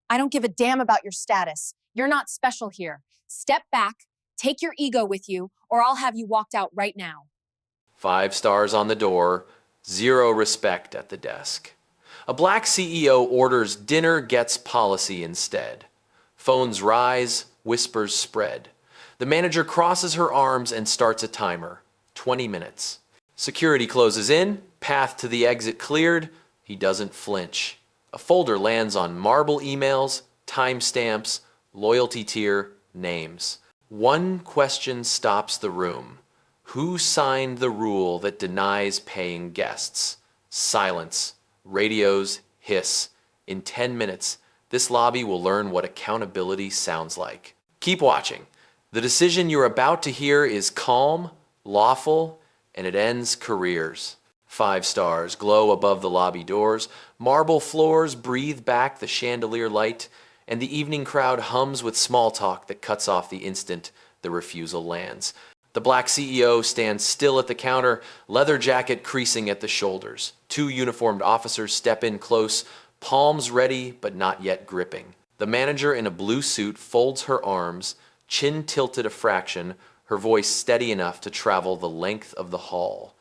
I don't give a damn about your status. You're not special here. Step back, take your ego with you, or I'll have you walked out right now. 5 stars on the door, 0 respect at the desk. A black CEO orders dinner gets policy instead. Phones rise, whispers spread. The manager crosses her arms and starts a timer. 20 minutes. Security closes in, path to the exit cleared. He doesn't flinch. A folder lands on marble emails, timestamps, loyalty tier, names. One question stops the room. Who signed the rule that denies paying guests? Silence. Radios hiss. In 10 minutes, this lobby will learn what accountability sounds like. Keep watching. The decision you're about to hear is calm, lawful, and it ends careers. 5 stars glow above the lobby doors, marble floors breathe back the chandelier light, and the evening crowd hums with small talk that cuts off the instant the refusal lands. The black CEO stands still at the counter, leather jacket creasing at the shoulders. 2 uniformed officers step in close, palms ready but not yet gripping. The manager in a blue suit folds her arms, chin tilted a fraction, her voice steady enough to travel the length of the hall.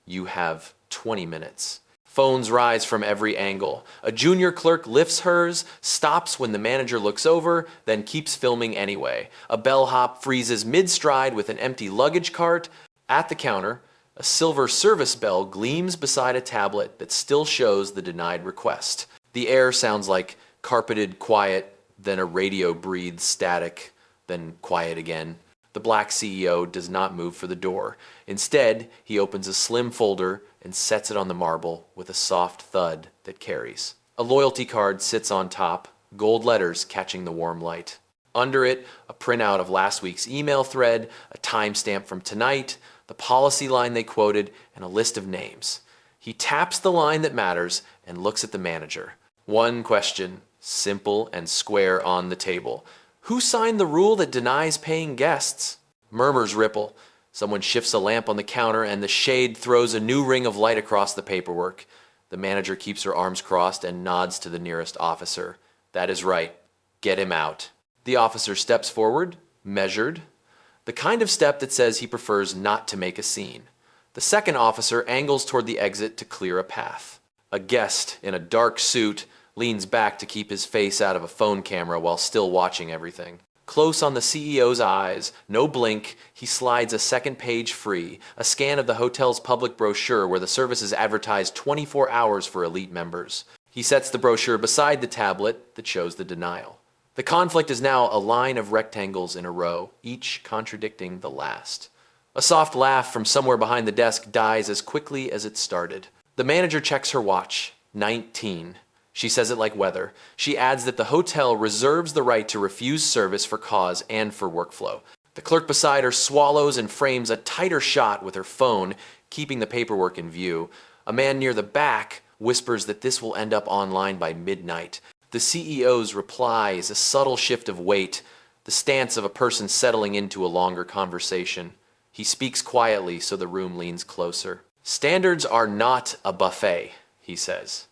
You have 20 minutes. Phones rise from every angle. A junior clerk lifts hers, stops when the manager looks over, then keeps filming anyway. A bellhop freezes mid-stride with an empty luggage cart. At the counter, a silver service bell gleams beside a tablet that still shows the denied request. The air sounds like carpeted quiet, then a radio breathes static, then quiet again. The black CEO does not move for the door. Instead, he opens a slim folder and sets it on the marble with a soft thud that carries. A loyalty card sits on top, gold letters catching the warm light. Under it, a printout of last week's email thread, a timestamp from tonight, the policy line they quoted, and a list of names. He taps the line that matters and looks at the manager. One question, simple and square on the table. Who signed the rule that denies paying guests? Murmurs ripple. Someone shifts a lamp on the counter and the shade throws a new ring of light across the paperwork. The manager keeps her arms crossed and nods to the nearest officer. That is right. Get him out. The officer steps forward, measured. The kind of step that says he prefers not to make a scene. The second officer angles toward the exit to clear a path. A guest in a dark suit leans back to keep his face out of a phone camera while still watching everything. Close on the CEO's eyes, no blink, he slides a second page free, a scan of the hotel's public brochure where the service is advertised 24 hours for elite members. He sets the brochure beside the tablet that shows the denial. The conflict is now a line of rectangles in a row, each contradicting the last. A soft laugh from somewhere behind the desk dies as quickly as it started. The manager checks her watch. 19. She says it like weather. She adds that the hotel reserves the right to refuse service for cause and for workflow. The clerk beside her swallows and frames a tighter shot with her phone, keeping the paperwork in view. A man near the back whispers that this will end up online by midnight. The CEO's reply is a subtle shift of weight, the stance of a person settling into a longer conversation. He speaks quietly so the room leans closer. Standards are not a buffet, he says.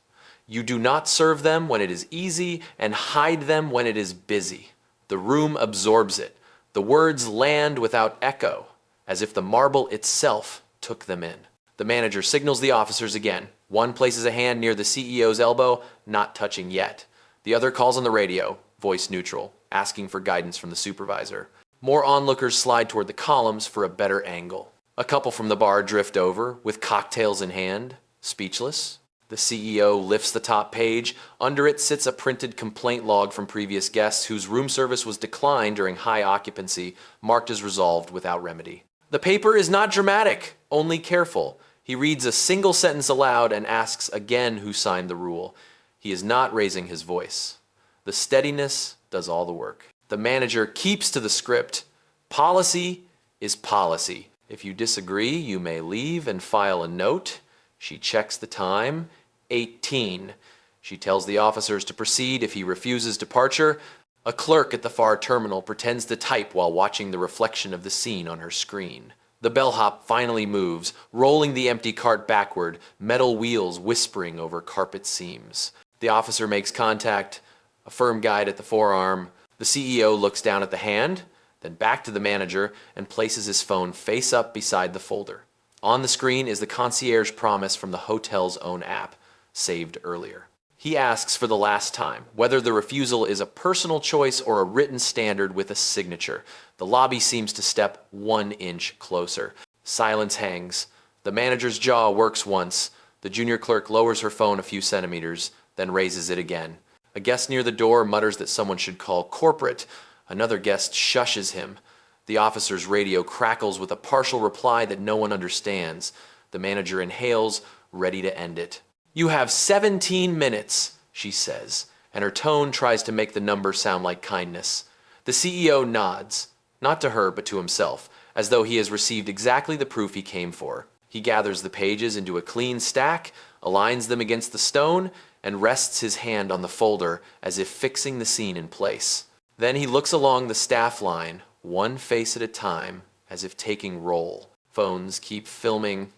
You do not serve them when it is easy and hide them when it is busy. The room absorbs it. The words land without echo, as if the marble itself took them in. The manager signals the officers again. One places a hand near the CEO's elbow, not touching yet. The other calls on the radio, voice neutral, asking for guidance from the supervisor. More onlookers slide toward the columns for a better angle. A couple from the bar drift over, with cocktails in hand, speechless. The CEO lifts the top page. Under it sits a printed complaint log from previous guests whose room service was declined during high occupancy, marked as resolved without remedy. The paper is not dramatic, only careful. He reads a single sentence aloud and asks again who signed the rule. He is not raising his voice. The steadiness does all the work. The manager keeps to the script. Policy is policy. If you disagree, you may leave and file a note. She checks the time. 18. She tells the officers to proceed if he refuses departure. A clerk at the far terminal pretends to type while watching the reflection of the scene on her screen. The bellhop finally moves, rolling the empty cart backward, metal wheels whispering over carpet seams. The officer makes contact. a firm guide at the forearm. The CEO looks down at the hand, then back to the manager, and places his phone face up beside the folder. On the screen is the concierge promise from the hotel's own app, saved earlier. He asks for the last time whether the refusal is a personal choice or a written standard with a signature. The lobby seems to step 1 inch closer. Silence hangs. The manager's jaw works once. The junior clerk lowers her phone a few centimeters, then raises it again. A guest near the door mutters that someone should call corporate. Another guest shushes him. The officer's radio crackles with a partial reply that no one understands. The manager inhales, ready to end it. "You have 17 minutes, she says, and her tone tries to make the number sound like kindness. The CEO nods, not to her but to himself, as though he has received exactly the proof he came for. He gathers the pages into a clean stack, aligns them against the stone, and rests his hand on the folder as if fixing the scene in place. Then he looks along the staff line, one face at a time, as if taking roll. Phones keep filming.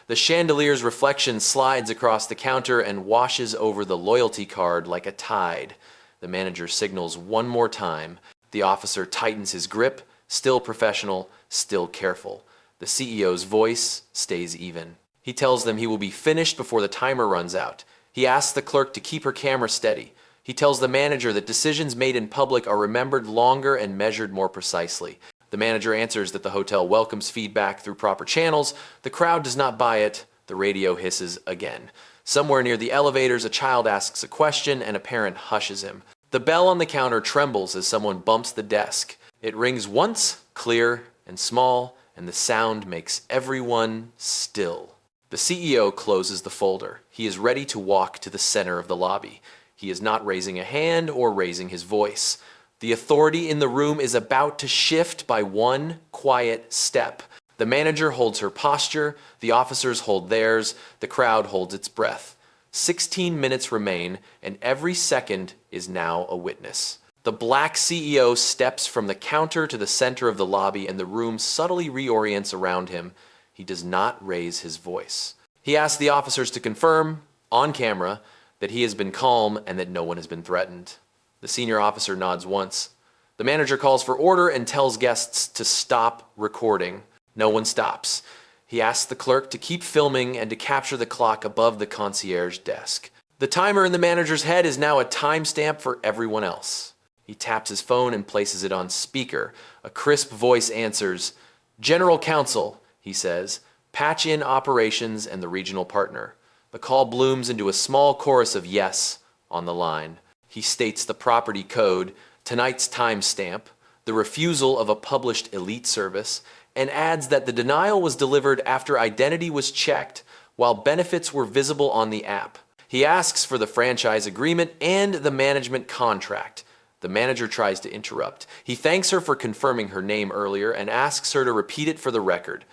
The chandelier's reflection slides across the counter and washes over the loyalty card like a tide. The manager signals one more time. The officer tightens his grip, still professional, still careful. The CEO's voice stays even. He tells them he will be finished before the timer runs out. He asks the clerk to keep her camera steady. He tells the manager that decisions made in public are remembered longer and measured more precisely. The manager answers that the hotel welcomes feedback through proper channels. The crowd does not buy it. The radio hisses again. Somewhere near the elevators, a child asks a question and a parent hushes him. The bell on the counter trembles as someone bumps the desk. It rings once, clear and small, and the sound makes everyone still. The CEO closes the folder. He is ready to walk to the center of the lobby. He is not raising a hand or raising his voice. The authority in the room is about to shift by one quiet step. The manager holds her posture, the officers hold theirs, the crowd holds its breath. 16 minutes remain, and every second is now a witness. The black CEO steps from the counter to the center of the lobby, and the room subtly reorients around him. He does not raise his voice. He asks the officers to confirm, on camera, that he has been calm and that no one has been threatened. The senior officer nods once. The manager calls for order and tells guests to stop recording. No one stops. He asks the clerk to keep filming and to capture the clock above the concierge desk. The timer in the manager's head is now a timestamp for everyone else. He taps his phone and places it on speaker. A crisp voice answers, "General Counsel," he says, "patch in operations and the regional partner." The call blooms into a small chorus of yes on the line. He states the property code, tonight's timestamp, the refusal of a published elite service, and adds that the denial was delivered after identity was checked while benefits were visible on the app. He asks for the franchise agreement and the management contract. The manager tries to interrupt. He thanks her for confirming her name earlier and asks her to repeat it for the record.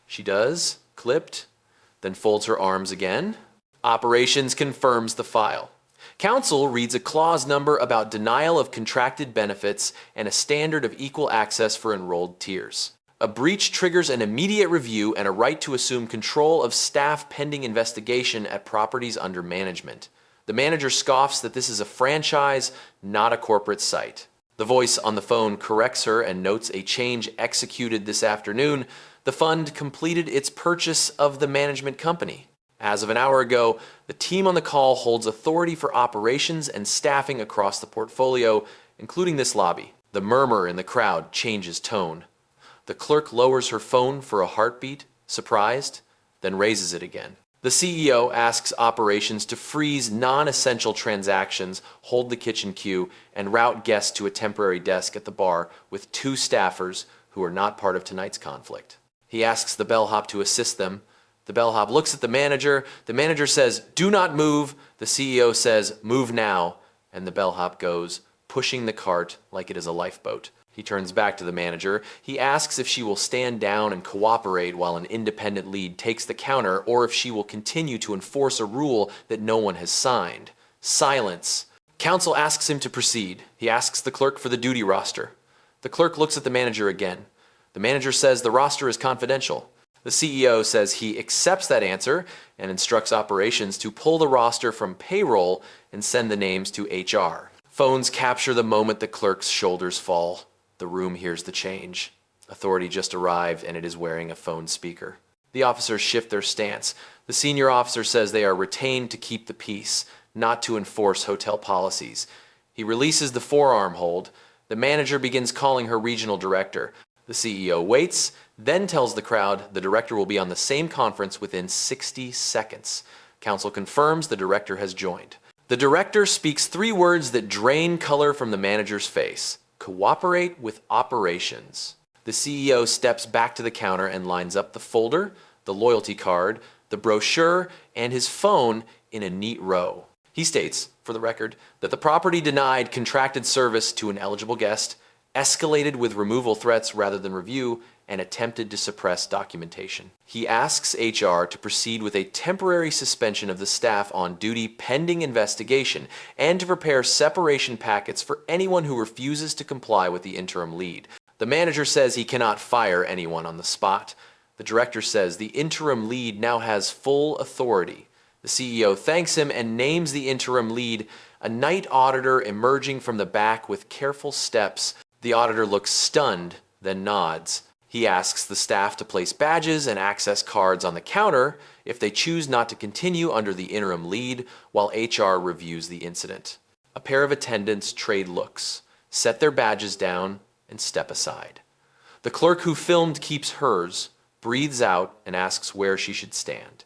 She does, clipped, then folds her arms again. Operations confirms the file. Counsel reads a clause number about denial of contracted benefits and a standard of equal access for enrolled tiers. A breach triggers an immediate review and a right to assume control of staff pending investigation at properties under management. The manager scoffs that this is a franchise, not a corporate site. The voice on the phone corrects her and notes a change executed this afternoon. The fund completed its purchase of the management company. As of an hour ago, the team on the call holds authority for operations and staffing across the portfolio, including this lobby. The murmur in the crowd changes tone. The clerk lowers her phone for a heartbeat, surprised, then raises it again. The CEO asks operations to freeze non-essential transactions, hold the kitchen queue, and route guests to a temporary desk at the bar with 2 staffers who are not part of tonight's conflict. He asks the bellhop to assist them. The bellhop looks at the manager. The manager says, "Do not move." The CEO says, "Move now." And the bellhop goes, pushing the cart like it is a lifeboat. He turns back to the manager. He asks if she will stand down and cooperate while an independent lead takes the counter, or if she will continue to enforce a rule that no one has signed. Silence. Counsel asks him to proceed. He asks the clerk for the duty roster. The clerk looks at the manager again. The manager says the roster is confidential. The CEO says he accepts that answer and instructs operations to pull the roster from payroll and send the names to HR. Phones capture the moment the clerk's shoulders fall. The room hears the change. Authority just arrived and it is wearing a phone speaker. The officers shift their stance. The senior officer says they are retained to keep the peace, not to enforce hotel policies. He releases the forearm hold. The manager begins calling her regional director. The CEO waits, then tells the crowd the director will be on the same conference within 60 seconds. Counsel confirms the director has joined. The director speaks 3 words that drain color from the manager's face. Cooperate with operations. The CEO steps back to the counter and lines up the folder, the loyalty card, the brochure, and his phone in a neat row. He states, for the record, that the property denied contracted service to an eligible guest, escalated with removal threats rather than review, and attempted to suppress documentation. He asks HR to proceed with a temporary suspension of the staff on duty pending investigation and to prepare separation packets for anyone who refuses to comply with the interim lead. The manager says he cannot fire anyone on the spot. The director says the interim lead now has full authority. The CEO thanks him and names the interim lead, a night auditor emerging from the back with careful steps. The auditor looks stunned, then nods. He asks the staff to place badges and access cards on the counter if they choose not to continue under the interim lead while HR reviews the incident. A pair of attendants trade looks, set their badges down, and step aside. The clerk who filmed keeps hers, breathes out, and asks where she should stand.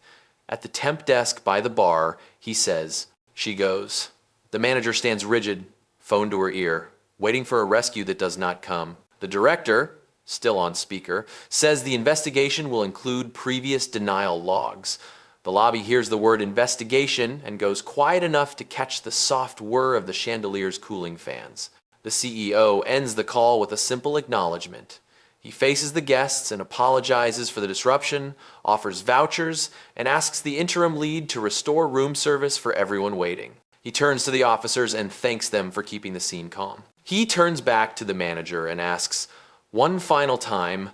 At the temp desk by the bar, he says, she goes. The manager stands rigid, phone to her ear, waiting for a rescue that does not come. The director, still on speaker, says the investigation will include previous denial logs. The lobby hears the word investigation and goes quiet enough to catch the soft whir of the chandelier's cooling fans. The CEO ends the call with a simple acknowledgement. He faces the guests and apologizes for the disruption, offers vouchers, and asks the interim lead to restore room service for everyone waiting. He turns to the officers and thanks them for keeping the scene calm. He turns back to the manager and asks, one final time,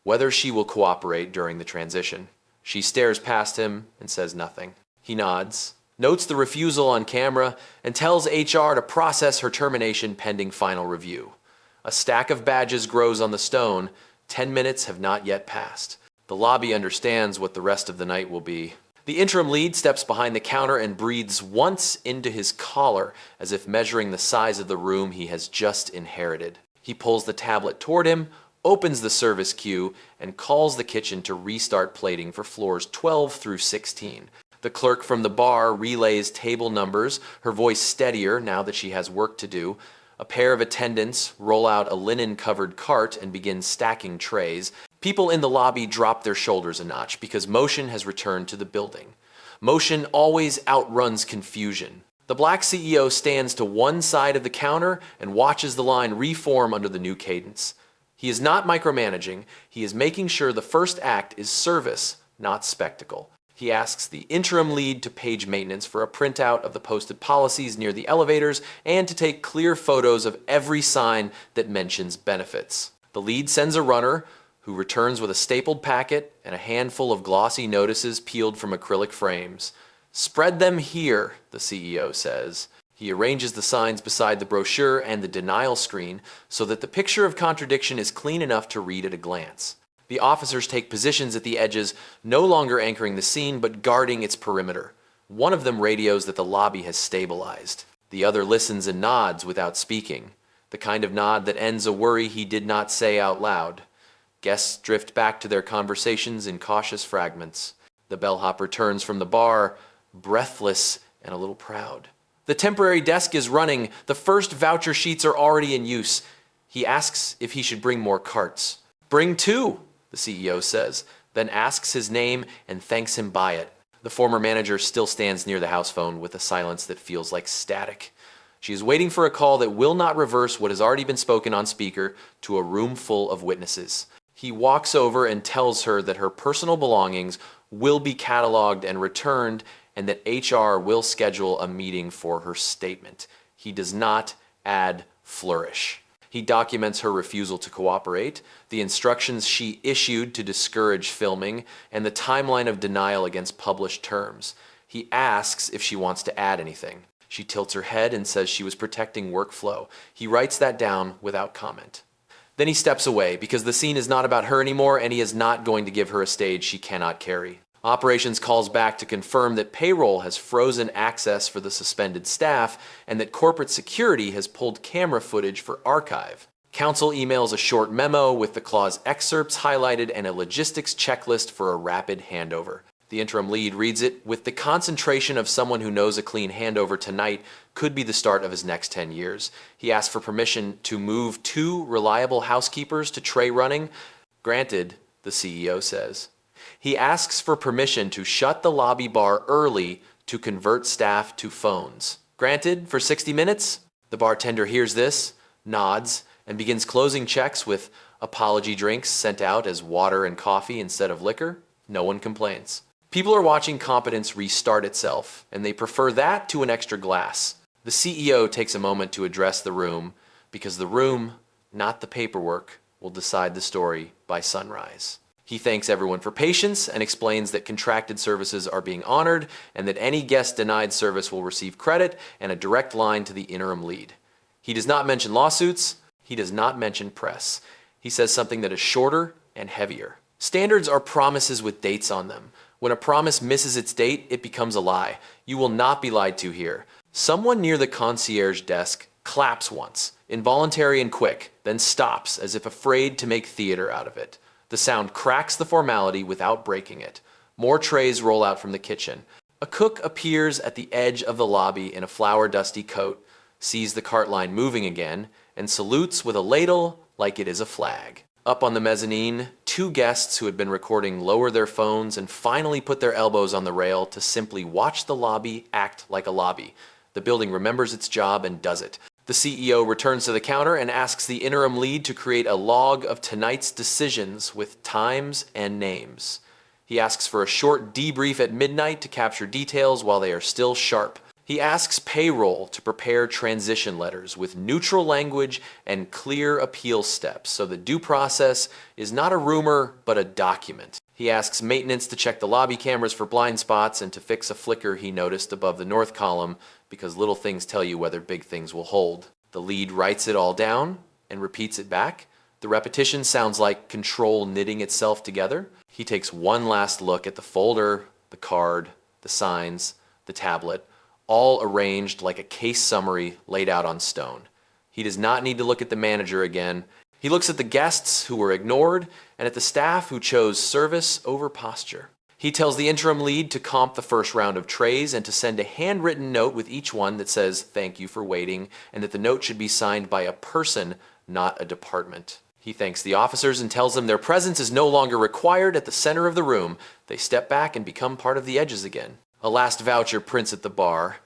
whether she will cooperate during the transition. She stares past him and says nothing. He nods, notes the refusal on camera, and tells HR to process her termination pending final review. A stack of badges grows on the stone. 10 minutes have not yet passed. The lobby understands what the rest of the night will be. The interim lead steps behind the counter and breathes once into his collar, as if measuring the size of the room he has just inherited. He pulls the tablet toward him, opens the service queue, and calls the kitchen to restart plating for floors 12 through 16. The clerk from the bar relays table numbers, her voice steadier now that she has work to do. A pair of attendants roll out a linen-covered cart and begin stacking trays. People in the lobby drop their shoulders a notch because motion has returned to the building. Motion always outruns confusion. The black CEO stands to one side of the counter and watches the line reform under the new cadence. He is not micromanaging. He is making sure the first act is service, not spectacle. He asks the interim lead to page maintenance for a printout of the posted policies near the elevators and to take clear photos of every sign that mentions benefits. The lead sends a runner who returns with a stapled packet and a handful of glossy notices peeled from acrylic frames. Spread them here, the CEO says. He arranges the signs beside the brochure and the denial screen so that the picture of contradiction is clean enough to read at a glance. The officers take positions at the edges, no longer anchoring the scene but guarding its perimeter. One of them radios that the lobby has stabilized. The other listens and nods without speaking, the kind of nod that ends a worry he did not say out loud. Guests drift back to their conversations in cautious fragments. The bellhop returns from the bar, breathless and a little proud. The temporary desk is running. The first voucher sheets are already in use. He asks if he should bring more carts. Bring 2, the CEO says, then asks his name and thanks him by it. The former manager still stands near the house phone with a silence that feels like static. She is waiting for a call that will not reverse what has already been spoken on speaker to a room full of witnesses. He walks over and tells her that her personal belongings will be cataloged and returned and that HR will schedule a meeting for her statement. He does not add flourish. He documents her refusal to cooperate, the instructions she issued to discourage filming, and the timeline of denial against published terms. He asks if she wants to add anything. She tilts her head and says she was protecting workflow. He writes that down without comment. Then he steps away because the scene is not about her anymore and he is not going to give her a stage she cannot carry. Operations calls back to confirm that payroll has frozen access for the suspended staff and that corporate security has pulled camera footage for archive. Counsel emails a short memo with the clause excerpts highlighted and a logistics checklist for a rapid handover. The interim lead reads it with the concentration of someone who knows a clean handover tonight could be the start of his next 10 years. He asks for permission to move 2 reliable housekeepers to tray running. Granted, the CEO says. He asks for permission to shut the lobby bar early to convert staff to phones. Granted, for 60 minutes? The bartender hears this, nods, and begins closing checks with apology drinks sent out as water and coffee instead of liquor. No one complains. People are watching competence restart itself, and they prefer that to an extra glass. The CEO takes a moment to address the room, because the room, not the paperwork, will decide the story by sunrise. He thanks everyone for patience and explains that contracted services are being honored and that any guest denied service will receive credit and a direct line to the interim lead. He does not mention lawsuits. He does not mention press. He says something that is shorter and heavier. Standards are promises with dates on them. When a promise misses its date, it becomes a lie. You will not be lied to here. Someone near the concierge desk claps once, involuntary and quick, then stops as if afraid to make theater out of it. The sound cracks the formality without breaking it. More trays roll out from the kitchen. A cook appears at the edge of the lobby in a flour-dusty coat, sees the cart line moving again, and salutes with a ladle like it is a flag. Up on the mezzanine, 2 guests who had been recording lower their phones and finally put their elbows on the rail to simply watch the lobby act like a lobby. The building remembers its job and does it. The CEO returns to the counter and asks the interim lead to create a log of tonight's decisions with times and names. He asks for a short debrief at midnight to capture details while they are still sharp. He asks payroll to prepare transition letters with neutral language and clear appeal steps so the due process is not a rumor but a document. He asks maintenance to check the lobby cameras for blind spots and to fix a flicker he noticed above the north column because little things tell you whether big things will hold. The lead writes it all down and repeats it back. The repetition sounds like control knitting itself together. He takes one last look at the folder, the card, the signs, the tablet, all arranged like a case summary laid out on stone. He does not need to look at the manager again. He looks at the guests who were ignored and at the staff who chose service over posture. He tells the interim lead to comp the first round of trays and to send a handwritten note with each one that says thank you for waiting and that the note should be signed by a person, not a department. He thanks the officers and tells them their presence is no longer required at the center of the room. They step back and become part of the edges again. A last voucher prints at the bar.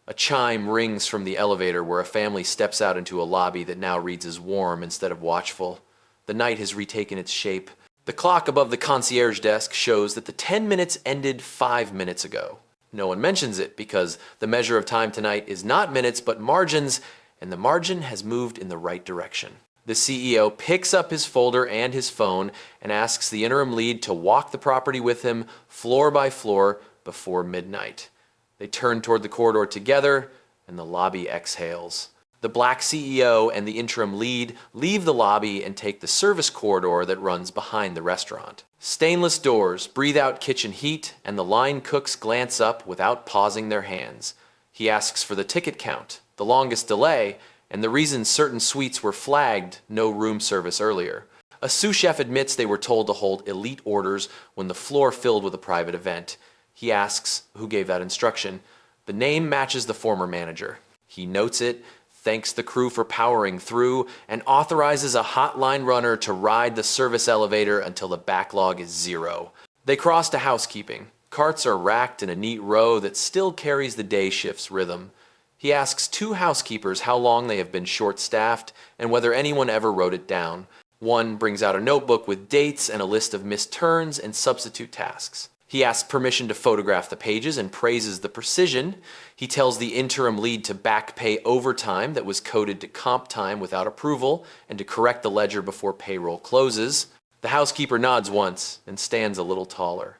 A chime rings from the elevator where a family steps out into a lobby that now reads as warm instead of watchful. The night has retaken its shape. The clock above the concierge desk shows that the 10 minutes ended 5 minutes ago. No one mentions it because the measure of time tonight is not minutes but margins, and the margin has moved in the right direction. The CEO picks up his folder and his phone and asks the interim lead to walk the property with him floor by floor before midnight. They turn toward the corridor together, and the lobby exhales. The black CEO and the interim lead leave the lobby and take the service corridor that runs behind the restaurant. Stainless doors breathe out kitchen heat, and the line cooks glance up without pausing their hands. He asks for the ticket count, the longest delay, and the reason certain suites were flagged no room service earlier. A sous chef admits they were told to hold elite orders when the floor filled with a private event. He asks who gave that instruction. The name matches the former manager. He notes it, thanks the crew for powering through, and authorizes a hotline runner to ride the service elevator until the backlog is 0. They cross to housekeeping. Carts are racked in a neat row that still carries the day shift's rhythm. He asks 2 housekeepers how long they have been short-staffed and whether anyone ever wrote it down. One brings out a notebook with dates and a list of missed turns and substitute tasks. He asks permission to photograph the pages and praises the precision. He tells the interim lead to back pay overtime that was coded to comp time without approval and to correct the ledger before payroll closes. The housekeeper nods once and stands a little taller.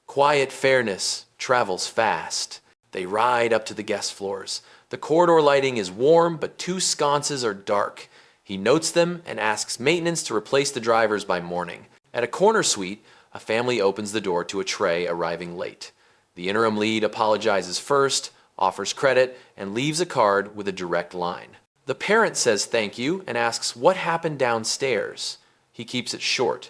Quiet fairness travels fast. They ride up to the guest floors. The corridor lighting is warm, but 2 sconces are dark. He notes them and asks maintenance to replace the drivers by morning. At a corner suite, a family opens the door to a tray arriving late. The interim lead apologizes first, offers credit, and leaves a card with a direct line. The parent says thank you and asks what happened downstairs. He keeps it short.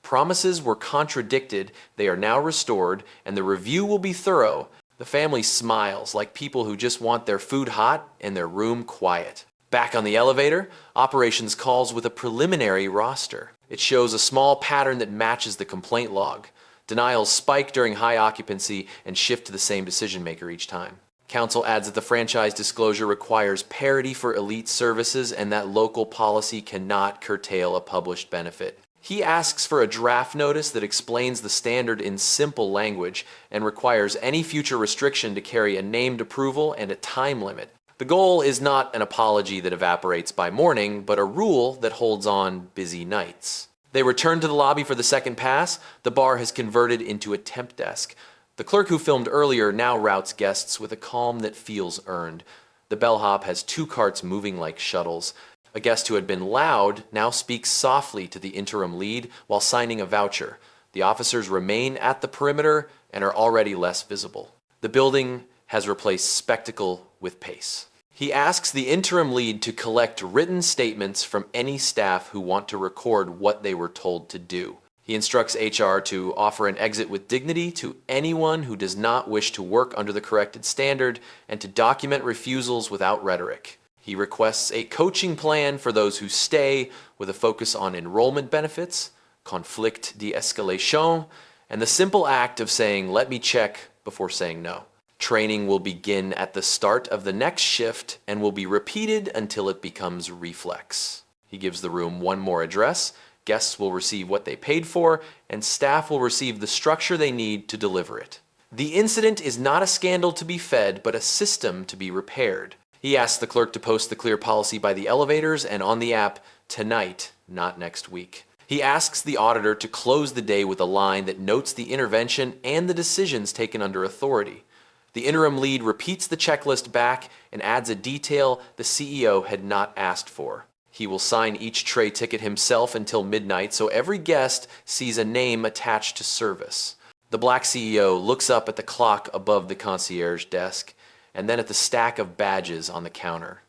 Promises were contradicted, they are now restored, and the review will be thorough. The family smiles like people who just want their food hot and their room quiet. Back on the elevator, operations calls with a preliminary roster. It shows a small pattern that matches the complaint log. Denials spike during high occupancy and shift to the same decision maker each time. Council adds that the franchise disclosure requires parity for elite services and that local policy cannot curtail a published benefit. He asks for a draft notice that explains the standard in simple language and requires any future restriction to carry a named approval and a time limit. The goal is not an apology that evaporates by morning, but a rule that holds on busy nights. They return to the lobby for the second pass. The bar has converted into a temp desk. The clerk who filmed earlier now routes guests with a calm that feels earned. The bellhop has 2 carts moving like shuttles. A guest who had been loud now speaks softly to the interim lead while signing a voucher. The officers remain at the perimeter and are already less visible. The building has replaced spectacle with pace. He asks the interim lead to collect written statements from any staff who want to record what they were told to do. He instructs HR to offer an exit with dignity to anyone who does not wish to work under the corrected standard and to document refusals without rhetoric. He requests a coaching plan for those who stay with a focus on enrollment benefits, conflict de-escalation, and the simple act of saying, "Let me check," before saying no. Training will begin at the start of the next shift and will be repeated until it becomes reflex. He gives the room one more address. Guests will receive what they paid for, and staff will receive the structure they need to deliver it. The incident is not a scandal to be fed, but a system to be repaired. He asks the clerk to post the clear policy by the elevators and on the app tonight, not next week. He asks the auditor to close the day with a line that notes the intervention and the decisions taken under authority. The interim lead repeats the checklist back and adds a detail the CEO had not asked for. He will sign each tray ticket himself until midnight, so every guest sees a name attached to service. The black CEO looks up at the clock above the concierge desk and then at the stack of badges on the counter.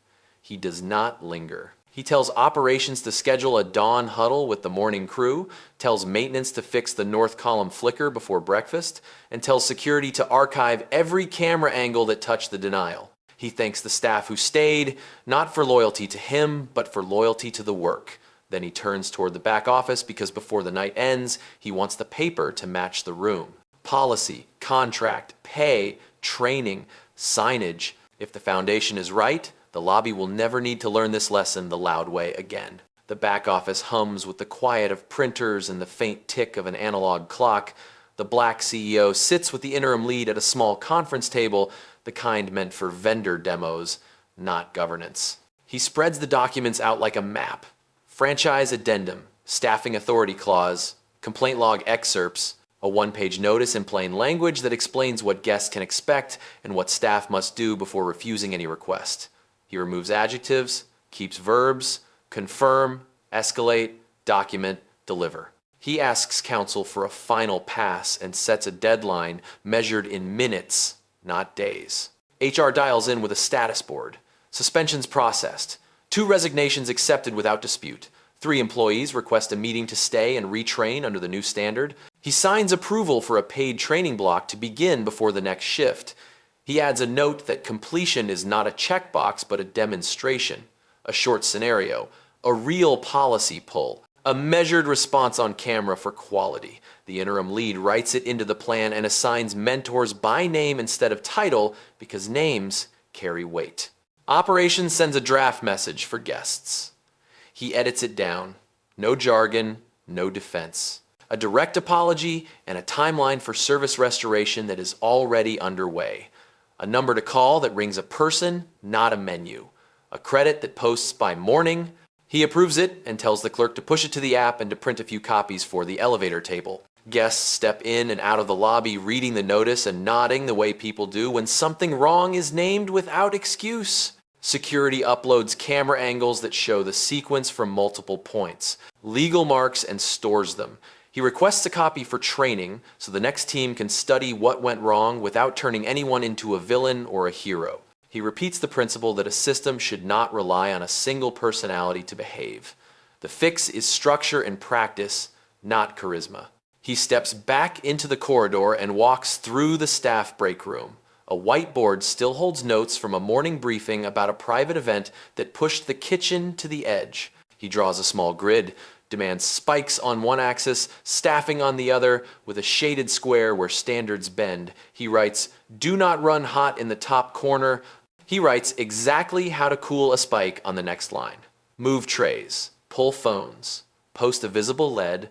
He does not linger. He tells operations to schedule a dawn huddle with the morning crew, tells maintenance to fix the north column flicker before breakfast, and tells security to archive every camera angle that touched the denial. He thanks the staff who stayed, not for loyalty to him, but for loyalty to the work. Then he turns toward the back office because before the night ends, he wants the paper to match the room. Policy, contract, pay, training, signage. If the foundation is right, the lobby will never need to learn this lesson the loud way again. The back office hums with the quiet of printers and the faint tick of an analog clock. The black CEO sits with the interim lead at a small conference table, the kind meant for vendor demos, not governance. He spreads the documents out like a map. Franchise addendum, staffing authority clause, complaint log excerpts, a one-page notice in plain language that explains what guests can expect and what staff must do before refusing any request. He removes adjectives, keeps verbs, confirm, escalate, document, deliver. He asks counsel for a final pass and sets a deadline measured in minutes, not days. HR dials in with a status board. Suspensions processed. 2 resignations accepted without dispute. 3 employees request a meeting to stay and retrain under the new standard. He signs approval for a paid training block to begin before the next shift. He adds a note that completion is not a checkbox but a demonstration, a short scenario, a real policy pull, a measured response on camera for quality. The interim lead writes it into the plan and assigns mentors by name instead of title because names carry weight. Operations sends a draft message for guests. He edits it down. No jargon, no defense. A direct apology and a timeline for service restoration that is already underway. A number to call that rings a person, not a menu. A credit that posts by morning. He approves it and tells the clerk to push it to the app and to print a few copies for the elevator table. Guests step in and out of the lobby reading the notice and nodding the way people do when something wrong is named without excuse. Security uploads camera angles that show the sequence from multiple points, legal marks, and stores them. He requests a copy for training so the next team can study what went wrong without turning anyone into a villain or a hero. He repeats the principle that a system should not rely on a single personality to behave. The fix is structure and practice, not charisma. He steps back into the corridor and walks through the staff break room. A whiteboard still holds notes from a morning briefing about a private event that pushed the kitchen to the edge. He draws a small grid, demands spikes on one axis, staffing on the other, with a shaded square where standards bend. He writes, "Do not run hot in the top corner." He writes exactly how to cool a spike on the next line. Move trays, pull phones, post a visible lead,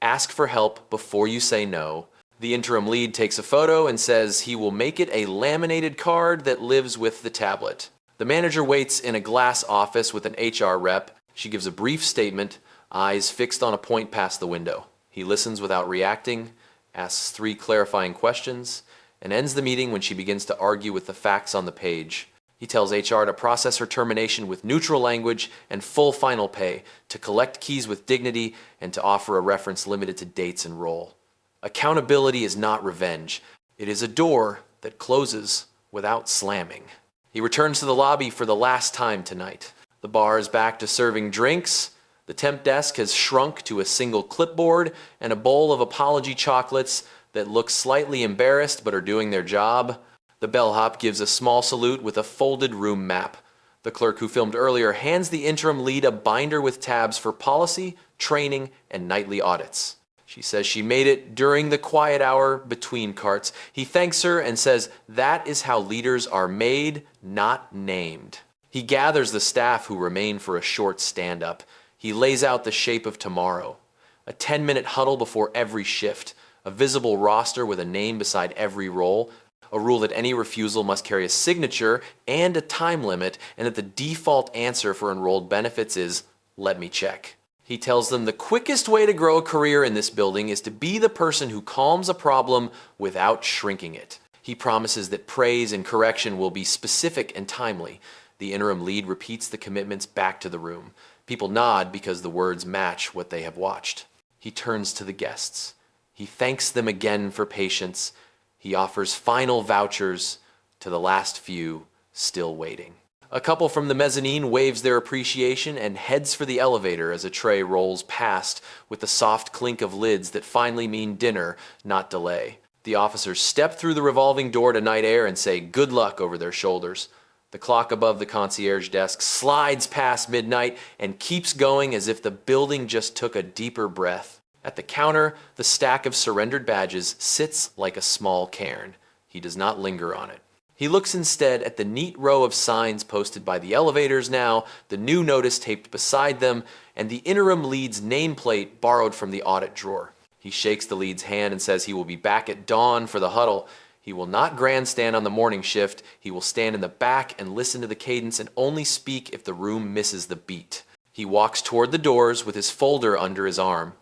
ask for help before you say no. The interim lead takes a photo and says he will make it a laminated card that lives with the tablet. The manager waits in a glass office with an HR rep. She gives a brief statement, eyes fixed on a point past the window. He listens without reacting, asks 3 clarifying questions, and ends the meeting when she begins to argue with the facts on the page. He tells HR to process her termination with neutral language and full final pay, to collect keys with dignity, and to offer a reference limited to dates and role. Accountability is not revenge. It is a door that closes without slamming. He returns to the lobby for the last time tonight. The bar is back to serving drinks. The temp desk has shrunk to a single clipboard and a bowl of apology chocolates that look slightly embarrassed but are doing their job. The bellhop gives a small salute with a folded room map. The clerk who filmed earlier hands the interim lead a binder with tabs for policy, training, and nightly audits. She says she made it during the quiet hour between carts. He thanks her and says that is how leaders are made, not named. He gathers the staff who remain for a short stand-up. He lays out the shape of tomorrow. A 10-minute huddle before every shift, a visible roster with a name beside every role, a rule that any refusal must carry a signature and a time limit, and that the default answer for enrolled benefits is, "Let me check." He tells them the quickest way to grow a career in this building is to be the person who calms a problem without shrinking it. He promises that praise and correction will be specific and timely. The interim lead repeats the commitments back to the room. People nod because the words match what they have watched. He turns to the guests. He thanks them again for patience. He offers final vouchers to the last few still waiting. A couple from the mezzanine waves their appreciation and heads for the elevator as a tray rolls past with the soft clink of lids that finally mean dinner, not delay. The officers step through the revolving door to night air and say good luck over their shoulders. The clock above the concierge desk slides past midnight and keeps going as if the building just took a deeper breath. At the counter, the stack of surrendered badges sits like a small cairn. He does not linger on it. He looks instead at the neat row of signs posted by the elevators now, the new notice taped beside them, and the interim lead's nameplate borrowed from the audit drawer. He shakes the lead's hand and says he will be back at dawn for the huddle. He will not grandstand on the morning shift. He will stand in the back and listen to the cadence and only speak if the room misses the beat. He walks toward the doors with his folder under his arm.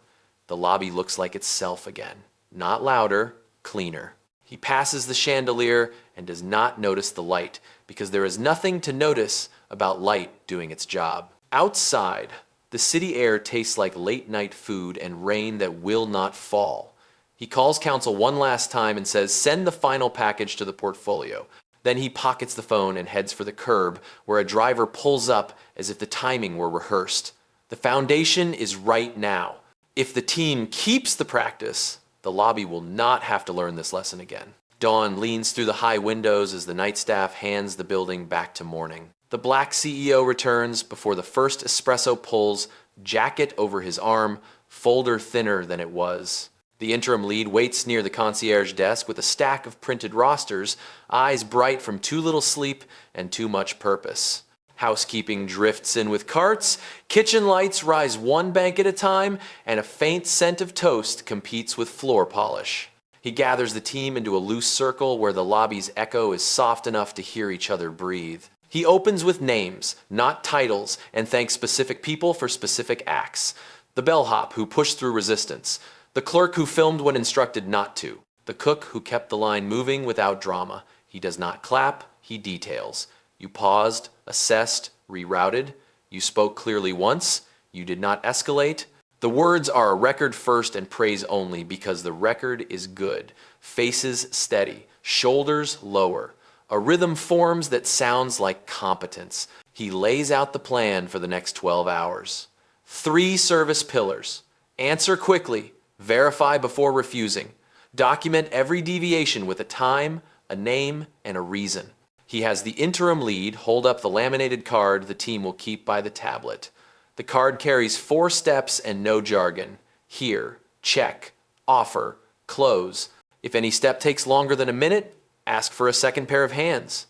The lobby looks like itself again. Not louder, cleaner. He passes the chandelier and does not notice the light, because there is nothing to notice about light doing its job. Outside, the city air tastes like late-night food and rain that will not fall. He calls counsel one last time and says, "Send the final package to the portfolio." Then he pockets the phone and heads for the curb, where a driver pulls up as if the timing were rehearsed. The foundation is right now. If the team keeps the practice, the lobby will not have to learn this lesson again. Dawn leans through the high windows as the night staff hands the building back to morning. The black CEO returns before the first espresso pulls, jacket over his arm, folder thinner than it was. The interim lead waits near the concierge desk with a stack of printed rosters, eyes bright from too little sleep and too much purpose. Housekeeping drifts in with carts, kitchen lights rise one bank at a time, and a faint scent of toast competes with floor polish. He gathers the team into a loose circle where the lobby's echo is soft enough to hear each other breathe. He opens with names, not titles, and thanks specific people for specific acts. The bellhop who pushed through resistance, The clerk who filmed when instructed not to. The cook who kept the line moving without drama. He does not clap, he details. You paused, assessed, rerouted. You spoke clearly once. You did not escalate. The words are a record first and praise only because the record is good. Faces steady, shoulders lower. A rhythm forms that sounds like competence. He lays out the plan for the next 12 hours. 3 service pillars. Answer quickly. Verify before refusing. Document every deviation with a time, a name, and a reason. He has the interim lead hold up the laminated card the team will keep by the tablet. The card carries 4 steps and no jargon. Hear, check, offer, close. If any step takes longer than a minute, ask for a second pair of hands.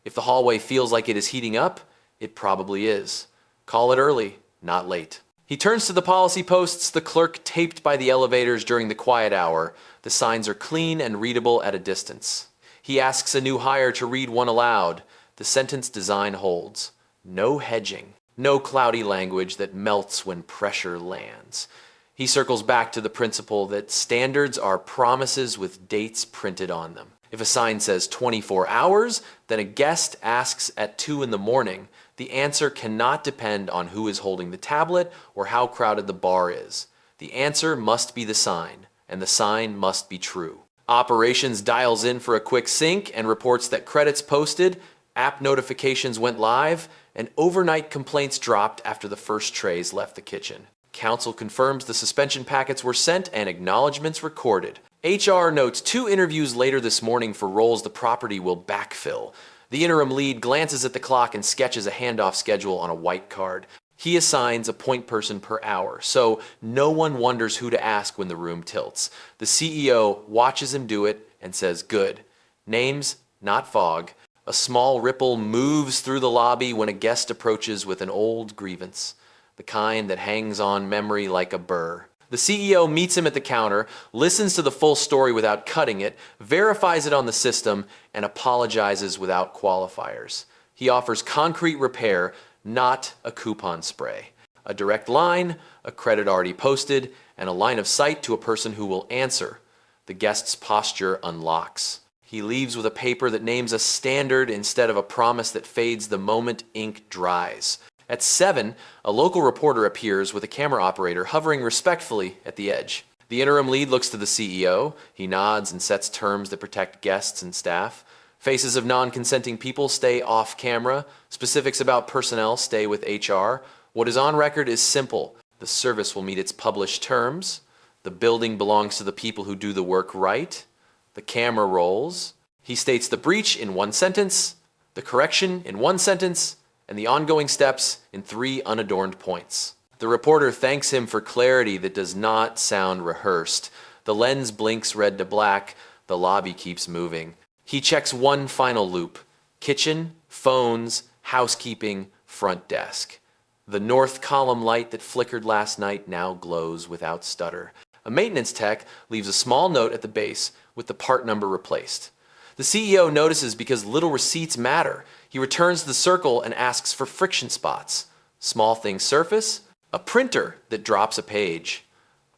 If the hallway feels like it is heating up, it probably is. Call it early, not late. He turns to the policy posts, the clerk taped by the elevators during the quiet hour. The signs are clean and readable at a distance. He asks a new hire to read one aloud. The sentence design holds. No hedging. No cloudy language that melts when pressure lands. He circles back to the principle that standards are promises with dates printed on them. If a sign says 24 hours, then a guest asks at 2 in the morning. The answer cannot depend on who is holding the tablet or how crowded the bar is. The answer must be the sign, and the sign must be true. Operations dials in for a quick sync and reports that credits posted, app notifications went live, and overnight complaints dropped after the first trays left the kitchen. Council confirms the suspension packets were sent and acknowledgments recorded. HR notes 2 interviews later this morning for roles the property will backfill. The interim lead glances at the clock and sketches a handoff schedule on a white card. He assigns a point person per hour, so no one wonders who to ask when the room tilts. The CEO watches him do it and says, "Good." Names, not fog. A small ripple moves through the lobby when a guest approaches with an old grievance, the kind that hangs on memory like a burr. The CEO meets him at the counter, listens to the full story without cutting it, verifies it on the system, and apologizes without qualifiers. He offers concrete repair, not a coupon spray. A direct line, a credit already posted, and a line of sight to a person who will answer. The guest's posture unlocks. He leaves with a paper that names a standard instead of a promise that fades the moment ink dries. At 7, a local reporter appears with a camera operator hovering respectfully at the edge. The interim lead looks to the CEO. He nods and sets terms that protect guests and staff. Faces of non-consenting people stay off camera. Specifics about personnel stay with HR. What is on record is simple. The service will meet its published terms. The building belongs to the people who do the work right. The camera rolls. He states the breach in 1 sentence, the correction in 1 sentence, and the ongoing steps in 3 unadorned points. The reporter thanks him for clarity that does not sound rehearsed. The lens blinks red to black. The lobby keeps moving. He checks 1 final loop. Kitchen, phones, housekeeping, front desk. The north column light that flickered last night now glows without stutter. A maintenance tech leaves a small note at the base with the part number replaced. The CEO notices because little receipts matter. He returns to the circle and asks for friction spots. Small things surface. A printer that drops a page.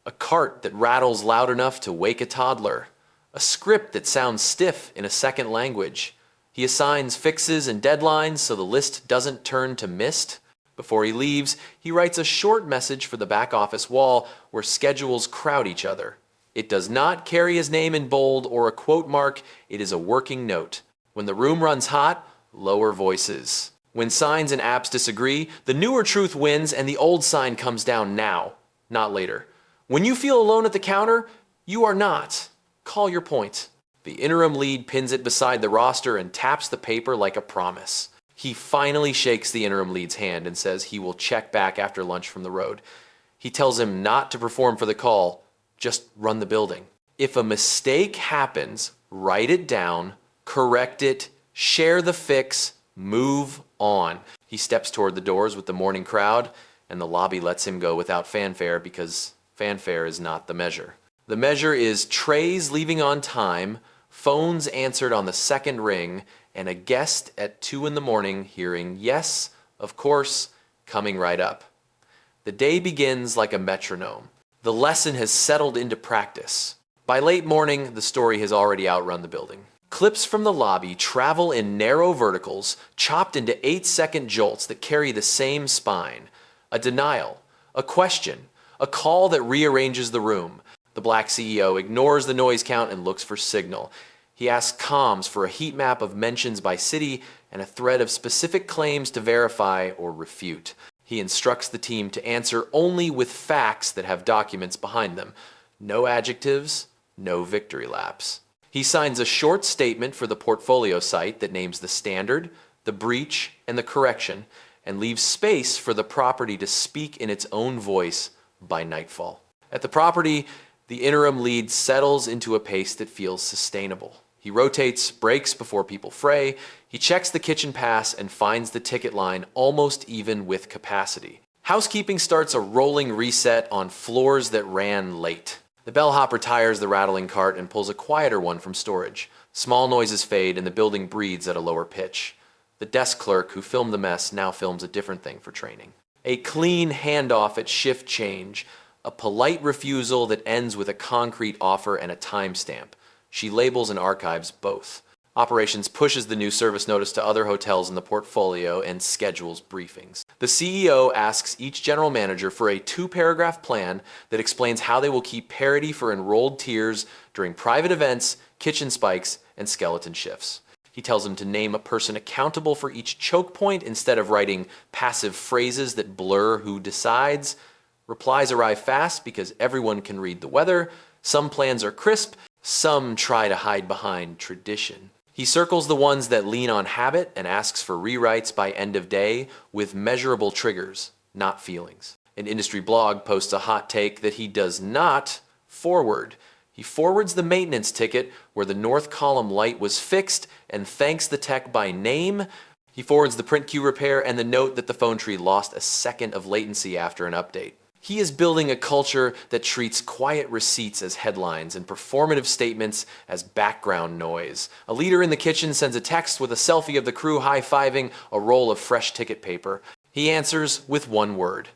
A cart that rattles loud enough to wake a toddler. A script that sounds stiff in a second language. He assigns fixes and deadlines so the list doesn't turn to mist. Before he leaves, he writes a short message for the back office wall where schedules crowd each other. It does not carry his name in bold or a quote mark. It is a working note. When the room runs hot, lower voices. When signs and apps disagree, the newer truth wins and the old sign comes down now, not later. When you feel alone at the counter, you are not. Call your point. The interim lead pins it beside the roster and taps the paper like a promise. He finally shakes the interim lead's hand and says he will check back after lunch from the road. He tells him not to perform for the call, just run the building. If a mistake happens, write it down, correct it, share the fix, move on. He steps toward the doors with the morning crowd, and the lobby lets him go without fanfare because fanfare is not the measure. The measure is trays leaving on time, phones answered on the second ring, and a guest at 2 in the morning hearing yes, of course, coming right up. The day begins like a metronome. The lesson has settled into practice. By late morning, the story has already outrun the building. Clips from the lobby travel in narrow verticals, chopped into 8-second jolts that carry the same spine. A denial, a question, a call that rearranges the room. The black CEO ignores the noise count and looks for signal. He asks comms for a heat map of mentions by city and a thread of specific claims to verify or refute. He instructs the team to answer only with facts that have documents behind them. No adjectives, no victory laps. He signs a short statement for the portfolio site that names the standard, the breach, and the correction, and leaves space for the property to speak in its own voice by nightfall. At the property, the interim lead settles into a pace that feels sustainable. He rotates, breaks before people fray. He checks the kitchen pass and finds the ticket line almost even with capacity. Housekeeping starts a rolling reset on floors that ran late. The bellhop retires the rattling cart and pulls a quieter one from storage. Small noises fade and the building breathes at a lower pitch. The desk clerk who filmed the mess now films a different thing for training. A clean handoff at shift change. A polite refusal that ends with a concrete offer and a timestamp. She labels and archives both. Operations pushes the new service notice to other hotels in the portfolio and schedules briefings. The CEO asks each general manager for a 2-paragraph plan that explains how they will keep parity for enrolled tiers during private events, kitchen spikes, and skeleton shifts. He tells them to name a person accountable for each choke point instead of writing passive phrases that blur who decides. Replies arrive fast because everyone can read the weather. Some plans are crisp, some try to hide behind tradition. He circles the ones that lean on habit and asks for rewrites by end of day with measurable triggers, not feelings. An industry blog posts a hot take that he does not forward. He forwards the maintenance ticket where the north column light was fixed and thanks the tech by name. He forwards the print queue repair and the note that the phone tree lost a second of latency after an update. He is building a culture that treats quiet receipts as headlines and performative statements as background noise. A leader in the kitchen sends a text with a selfie of the crew high-fiving a roll of fresh ticket paper. He answers with one word: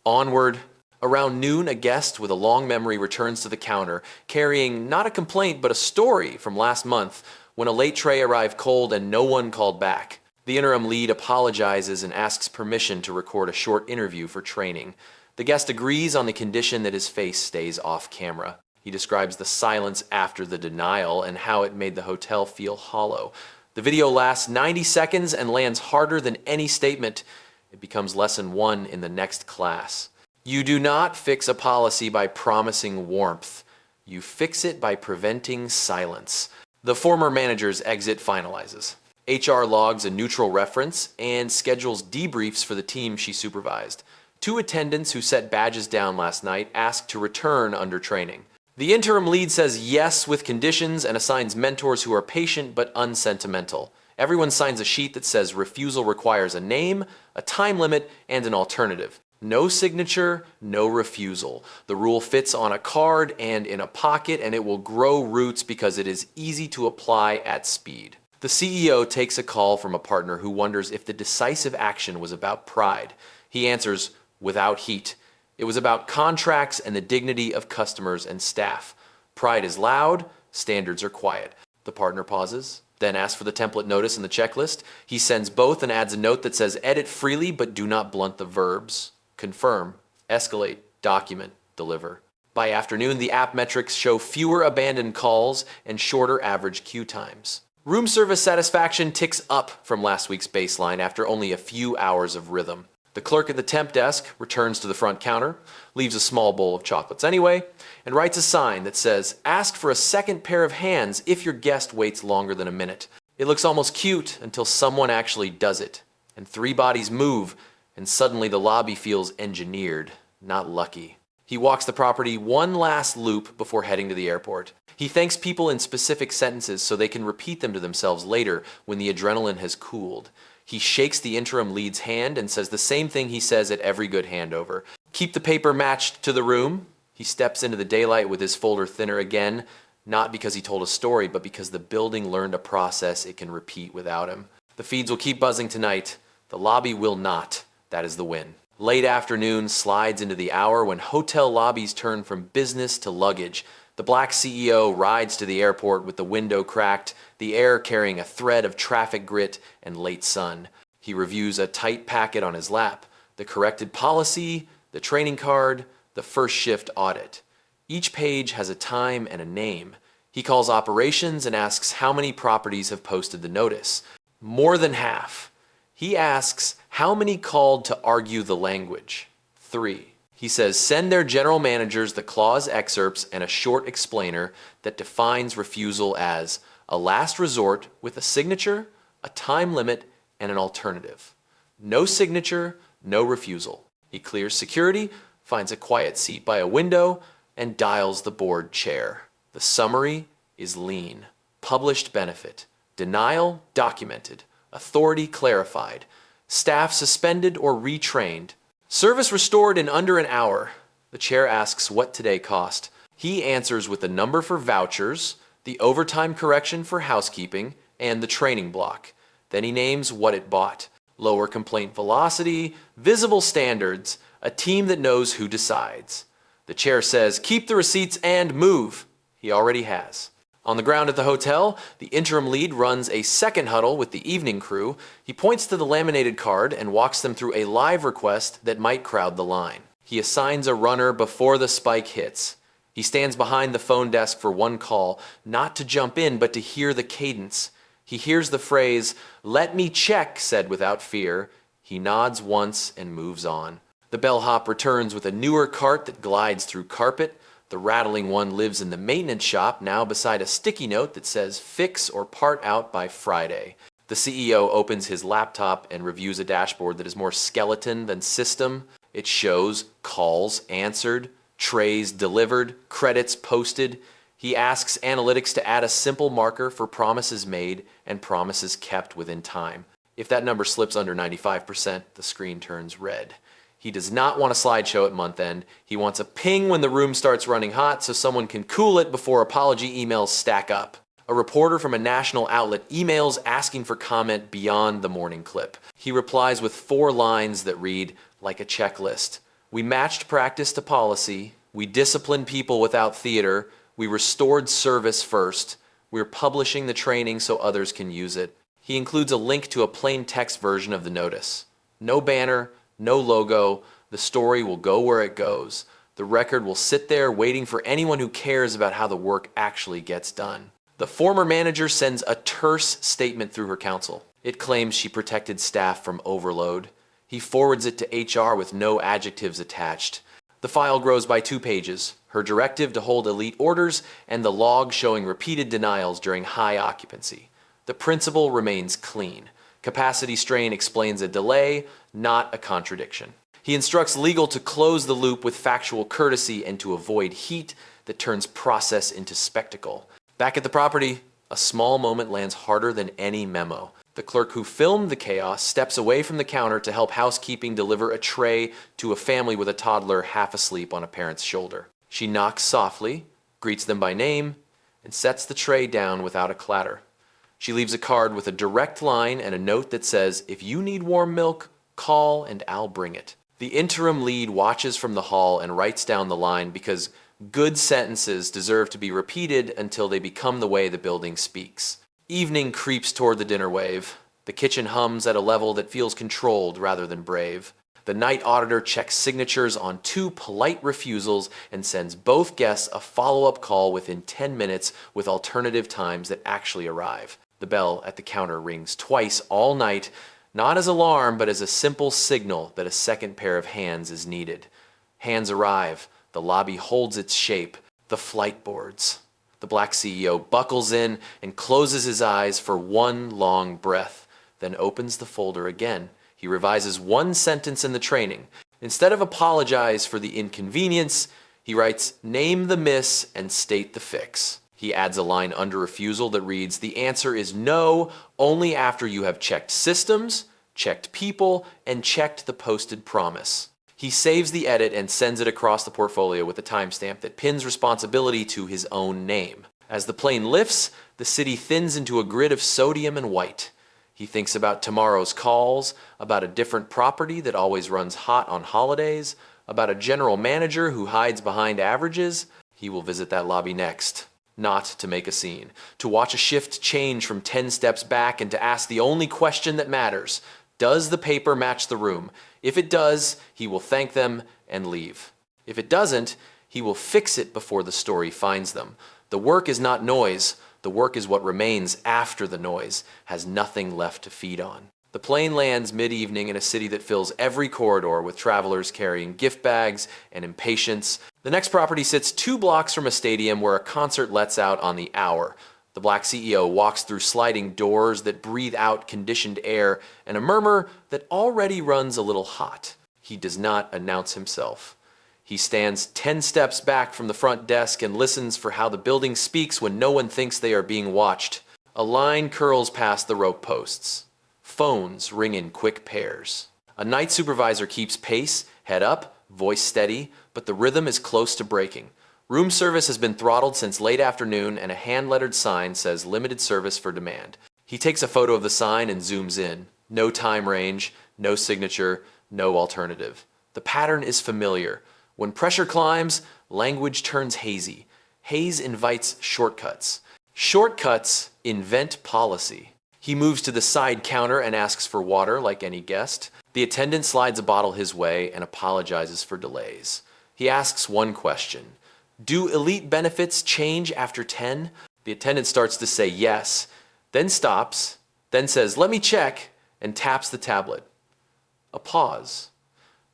onward. Around noon, a guest with a long memory returns to the counter, carrying not a complaint but a story from last month when a late tray arrived cold and no one called back. The interim lead apologizes and asks permission to record a short interview for training. The guest agrees on the condition that his face stays off camera. He describes the silence after the denial and how it made the hotel feel hollow. The video lasts 90 seconds and lands harder than any statement. It becomes lesson 1 in the next class. You do not fix a policy by promising warmth. You fix it by preventing silence. The former manager's exit finalizes. HR logs a neutral reference and schedules debriefs for the team she supervised. 2 attendants who set badges down last night asked to return under training. The interim lead says yes with conditions and assigns mentors who are patient but unsentimental. Everyone signs a sheet that says refusal requires a name, a time limit, and an alternative. No signature, no refusal. The rule fits on a card and in a pocket, and it will grow roots because it is easy to apply at speed. The CEO takes a call from a partner who wonders if the decisive action was about pride. He answers, without heat. It was about contracts and the dignity of customers and staff. Pride is loud, standards are quiet. The partner pauses, then asks for the template notice and the checklist. He sends both and adds a note that says edit freely but do not blunt the verbs. Confirm, escalate, document, deliver. By afternoon, the app metrics show fewer abandoned calls and shorter average queue times. Room service satisfaction ticks up from last week's baseline after only a few hours of rhythm. The clerk at the temp desk returns to the front counter, leaves a small bowl of chocolates anyway, and writes a sign that says, ask for a second pair of hands if your guest waits longer than a minute. It looks almost cute until someone actually does it, and 3 bodies move, and suddenly the lobby feels engineered, not lucky. He walks the property one last loop before heading to the airport. He thanks people in specific sentences so they can repeat them to themselves later when the adrenaline has cooled. He shakes the interim lead's hand and says the same thing he says at every good handover. Keep the paper matched to the room. He steps into the daylight with his folder thinner again, not because he told a story, but because the building learned a process it can repeat without him. The feeds will keep buzzing tonight. The lobby will not. That is the win. Late afternoon slides into the hour when hotel lobbies turn from business to luggage. The black CEO rides to the airport with the window cracked, the air carrying a thread of traffic grit and late sun. He reviews a tight packet on his lap, the corrected policy, the training card, the first shift audit. Each page has a time and a name. He calls operations and asks how many properties have posted the notice. More than half. He asks how many called to argue the language. 3. He says send their general managers the clause excerpts and a short explainer that defines refusal as a last resort with a signature, a time limit, and an alternative. No signature, no refusal. He clears security, finds a quiet seat by a window, and dials the board chair. The summary is lean. Published benefit. Denial documented. Authority clarified. Staff suspended or retrained. Service restored in under an hour. The chair asks what today cost. He answers with the number for vouchers, the overtime correction for housekeeping, and the training block. Then he names what it bought. Lower complaint velocity, visible standards, a team that knows who decides. The chair says, keep the receipts and move. He already has. On the ground at the hotel, the interim lead runs a second huddle with the evening crew. He points to the laminated card and walks them through a live request that might crowd the line. He assigns a runner before the spike hits. He stands behind the phone desk for one call, not to jump in, but to hear the cadence. He hears the phrase, let me check, said without fear. He nods once and moves on. The bellhop returns with a newer cart that glides through carpet. The rattling one lives in the maintenance shop, now beside a sticky note that says fix or part out by Friday. The CEO opens his laptop and reviews a dashboard that is more skeleton than system. It shows calls answered, trays delivered, credits posted. He asks analytics to add a simple marker for promises made and promises kept within time. If that number slips under 95%, the screen turns red. He does not want a slideshow at month end. He wants a ping when the room starts running hot so someone can cool it before apology emails stack up. A reporter from a national outlet emails asking for comment beyond the morning clip. He replies with 4 lines that read like a checklist. We matched practice to policy. We disciplined people without theater. We restored service first. We're publishing the training so others can use it. He includes a link to a plain text version of the notice. No banner, no logo. The story will go where it goes. The record will sit there waiting for anyone who cares about how the work actually gets done. The former manager sends a terse statement through her counsel. It claims she protected staff from overload. He forwards it to HR with no adjectives attached. The file grows by 2 pages, her directive to hold elite orders and the log showing repeated denials during high occupancy. The principle remains clean. Capacity strain explains a delay, not a contradiction. He instructs legal to close the loop with factual courtesy and to avoid heat that turns process into spectacle. Back at the property, a small moment lands harder than any memo. The clerk who filmed the chaos steps away from the counter to help housekeeping deliver a tray to a family with a toddler half asleep on a parent's shoulder. She knocks softly, greets them by name, and sets the tray down without a clatter. She leaves a card with a direct line and a note that says, if you need warm milk, call and I'll bring it. The interim lead watches from the hall and writes down the line because good sentences deserve to be repeated until they become the way the building speaks. Evening creeps toward the dinner wave. The kitchen hums at a level that feels controlled rather than brave. The night auditor checks signatures on 2 polite refusals and sends both guests a follow-up call within 10 minutes with alternative times that actually arrive. The bell at the counter rings twice all night, not as alarm, but as a simple signal that a second pair of hands is needed. Hands arrive. The lobby holds its shape. The flight boards. The black CEO buckles in and closes his eyes for one long breath, then opens the folder again. He revises 1 sentence in the training. Instead of apologize for the inconvenience, he writes, name the miss and state the fix. He adds a line under refusal that reads, the answer is no, only after you have checked systems, checked people, and checked the posted promise. He saves the edit and sends it across the portfolio with a timestamp that pins responsibility to his own name. As the plane lifts, the city thins into a grid of sodium and white. He thinks about tomorrow's calls, about a different property that always runs hot on holidays, about a general manager who hides behind averages. He will visit that lobby next. Not to make a scene, to watch a shift change from 10 steps back and to ask the only question that matters. Does the paper match the room? If it does, he will thank them and leave. If it doesn't, he will fix it before the story finds them. The work is not noise. The work is what remains after the noise has nothing left to feed on. The plane lands mid-evening in a city that fills every corridor with travelers carrying gift bags and impatience. The next property sits 2 blocks from a stadium where a concert lets out on the hour. The black CEO walks through sliding doors that breathe out conditioned air and a murmur that already runs a little hot. He does not announce himself. He stands 10 steps back from the front desk and listens for how the building speaks when no one thinks they are being watched. A line curls past the rope posts. Phones ring in quick pairs. A night supervisor keeps pace, head up, voice steady, but the rhythm is close to breaking. Room service has been throttled since late afternoon and a hand-lettered sign says limited service for demand. He takes a photo of the sign and zooms in. No time range, no signature, no alternative. The pattern is familiar. When pressure climbs, language turns hazy. Haze invites shortcuts. Shortcuts invent policy. He moves to the side counter and asks for water like any guest. The attendant slides a bottle his way and apologizes for delays. He asks one question. Do elite benefits change after 10? The attendant starts to say yes, then stops, then says, "Let me check," and taps the tablet. A pause.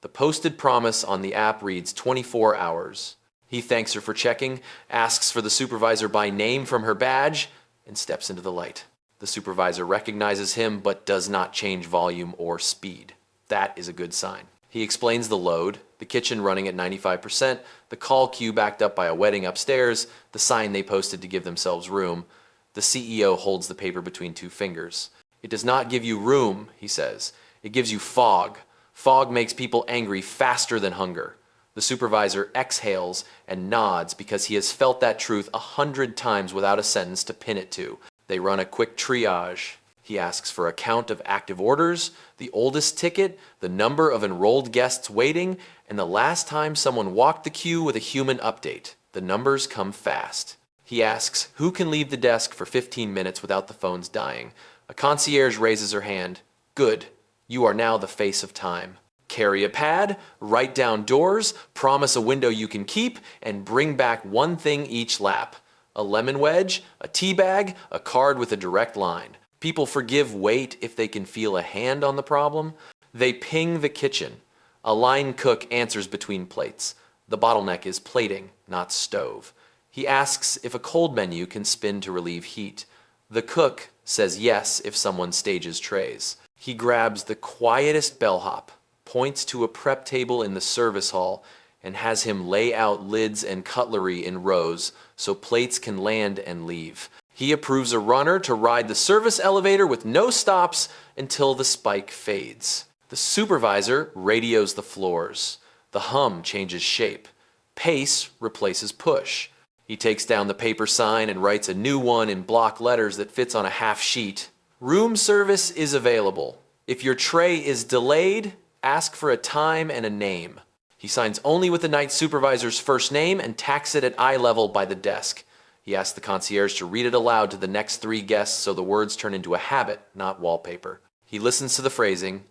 The posted promise on the app reads 24 hours. He thanks her for checking, asks for the supervisor by name from her badge, and steps into the light. The supervisor recognizes him but does not change volume or speed. That is a good sign. He explains the load, the kitchen running at 95%, the call queue backed up by a wedding upstairs, the sign they posted to give themselves room. The CEO holds the paper between 2 fingers. It does not give you room, he says. It gives you fog. Fog makes people angry faster than hunger. The supervisor exhales and nods because he has felt that truth 100 times without a sentence to pin it to. They run a quick triage. He asks for a count of active orders, the oldest ticket, the number of enrolled guests waiting, and the last time someone walked the queue with a human update. The numbers come fast. He asks who can leave the desk for 15 minutes without the phones dying. A concierge raises her hand. Good. You are now the face of time. Carry a pad, write down doors, promise a window you can keep, and bring back one thing each lap. A lemon wedge, a tea bag, a card with a direct line. People forgive wait if they can feel a hand on the problem. They ping the kitchen. A line cook answers between plates. The bottleneck is plating, not stove. He asks if a cold menu can spin to relieve heat. The cook says yes if someone stages trays. He grabs the quietest bellhop, points to a prep table in the service hall, and has him lay out lids and cutlery in rows so plates can land and leave. He approves a runner to ride the service elevator with no stops until the spike fades. The supervisor radios the floors. The hum changes shape. Pace replaces push. He takes down the paper sign and writes a new one in block letters that fits on a half sheet. Room service is available. If your tray is delayed, ask for a time and a name. He signs only with the night supervisor's first name and tacks it at eye level by the desk. He asks the concierge to read it aloud to the next 3 guests so the words turn into a habit, not wallpaper. He listens to the phrasing.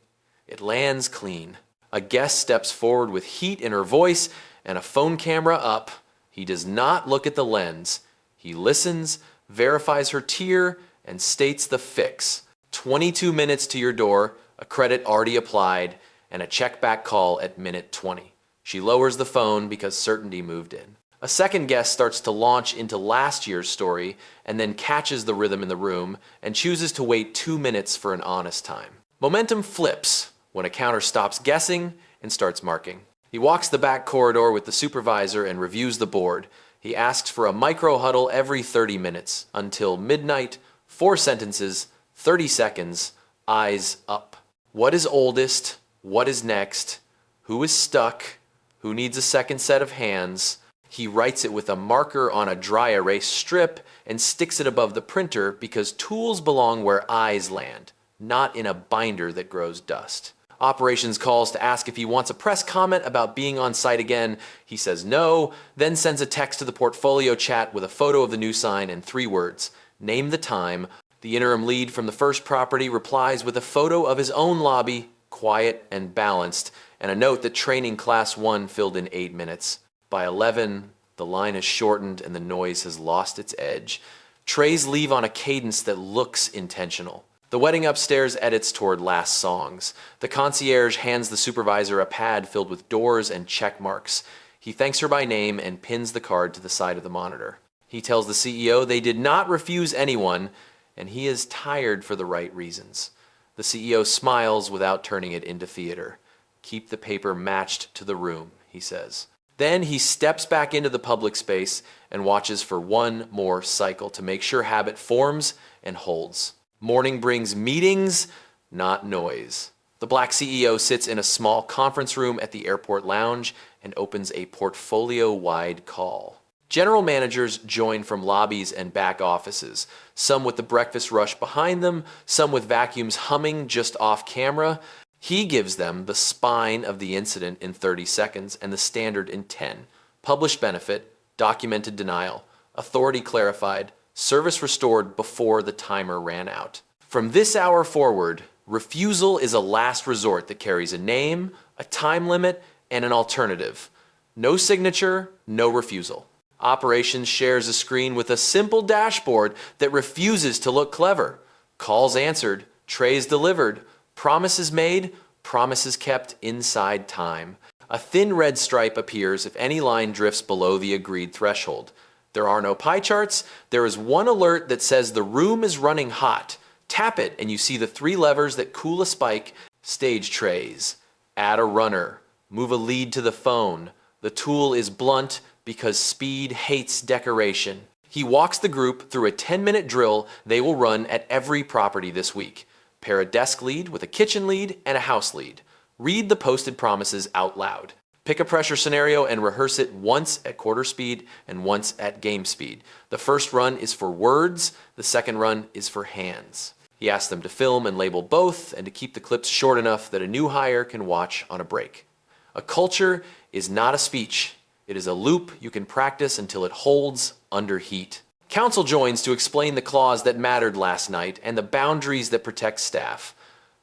It lands clean. A guest steps forward with heat in her voice and a phone camera up. He does not look at the lens. He listens, verifies her tier, and states the fix. 22 minutes to your door, a credit already applied, and a check back call at minute 20. She lowers the phone because certainty moved in. A second guest starts to launch into last year's story and then catches the rhythm in the room and chooses to wait 2 minutes for an honest time. Momentum flips when a counter stops guessing and starts marking. He walks the back corridor with the supervisor and reviews the board. He asks for a micro-huddle every 30 minutes until midnight, 4 sentences, 30 seconds, eyes up. What is oldest? What is next? Who is stuck? Who needs a second set of hands? He writes it with a marker on a dry erase strip and sticks it above the printer because tools belong where eyes land, not in a binder that grows dust. Operations calls to ask if he wants a press comment about being on site again. He says no, then sends a text to the portfolio chat with a photo of the new sign and 3 words, name the time. The interim lead from the first property replies with a photo of his own lobby, quiet and balanced, and a note that training class 1 filled in 8 minutes. By 11, the line has shortened and the noise has lost its edge. Trays leave on a cadence that looks intentional. The wedding upstairs edits toward last songs. The concierge hands the supervisor a pad filled with doors and check marks. He thanks her by name and pins the card to the side of the monitor. He tells the CEO they did not refuse anyone, and he is tired for the right reasons. The CEO smiles without turning it into theater. Keep the paper matched to the room, he says. Then he steps back into the public space and watches for one more cycle to make sure habit forms and holds. Morning brings meetings, not noise. The black CEO sits in a small conference room at the airport lounge and opens a portfolio-wide call. General managers join from lobbies and back offices, some with the breakfast rush behind them, some with vacuums humming just off camera. He gives them the spine of the incident in 30 seconds and the standard in 10. Published benefit, documented denial, authority clarified, service restored before the timer ran out. From this hour forward, refusal is a last resort that carries a name, a time limit, and an alternative. No signature, no refusal. Operations shares a screen with a simple dashboard that refuses to look clever. Calls answered, trays delivered, promises made, promises kept inside time. A thin red stripe appears if any line drifts below the agreed threshold. There are no pie charts. There is one alert that says the room is running hot. Tap it and you see the 3 levers that cool a spike. Stage trays. Add a runner. Move a lead to the phone. The tool is blunt because speed hates decoration. He walks the group through a 10-minute drill they will run at every property this week. Pair a desk lead with a kitchen lead and a house lead. Read the posted promises out loud. Pick a pressure scenario and rehearse it once at quarter speed and once at game speed. The first run is for words, the second run is for hands. He asks them to film and label both and to keep the clips short enough that a new hire can watch on a break. A culture is not a speech. It is a loop you can practice until it holds under heat. Council joins to explain the clause that mattered last night and the boundaries that protect staff.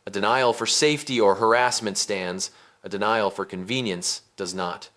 A denial for safety or harassment stands. A denial for convenience does not.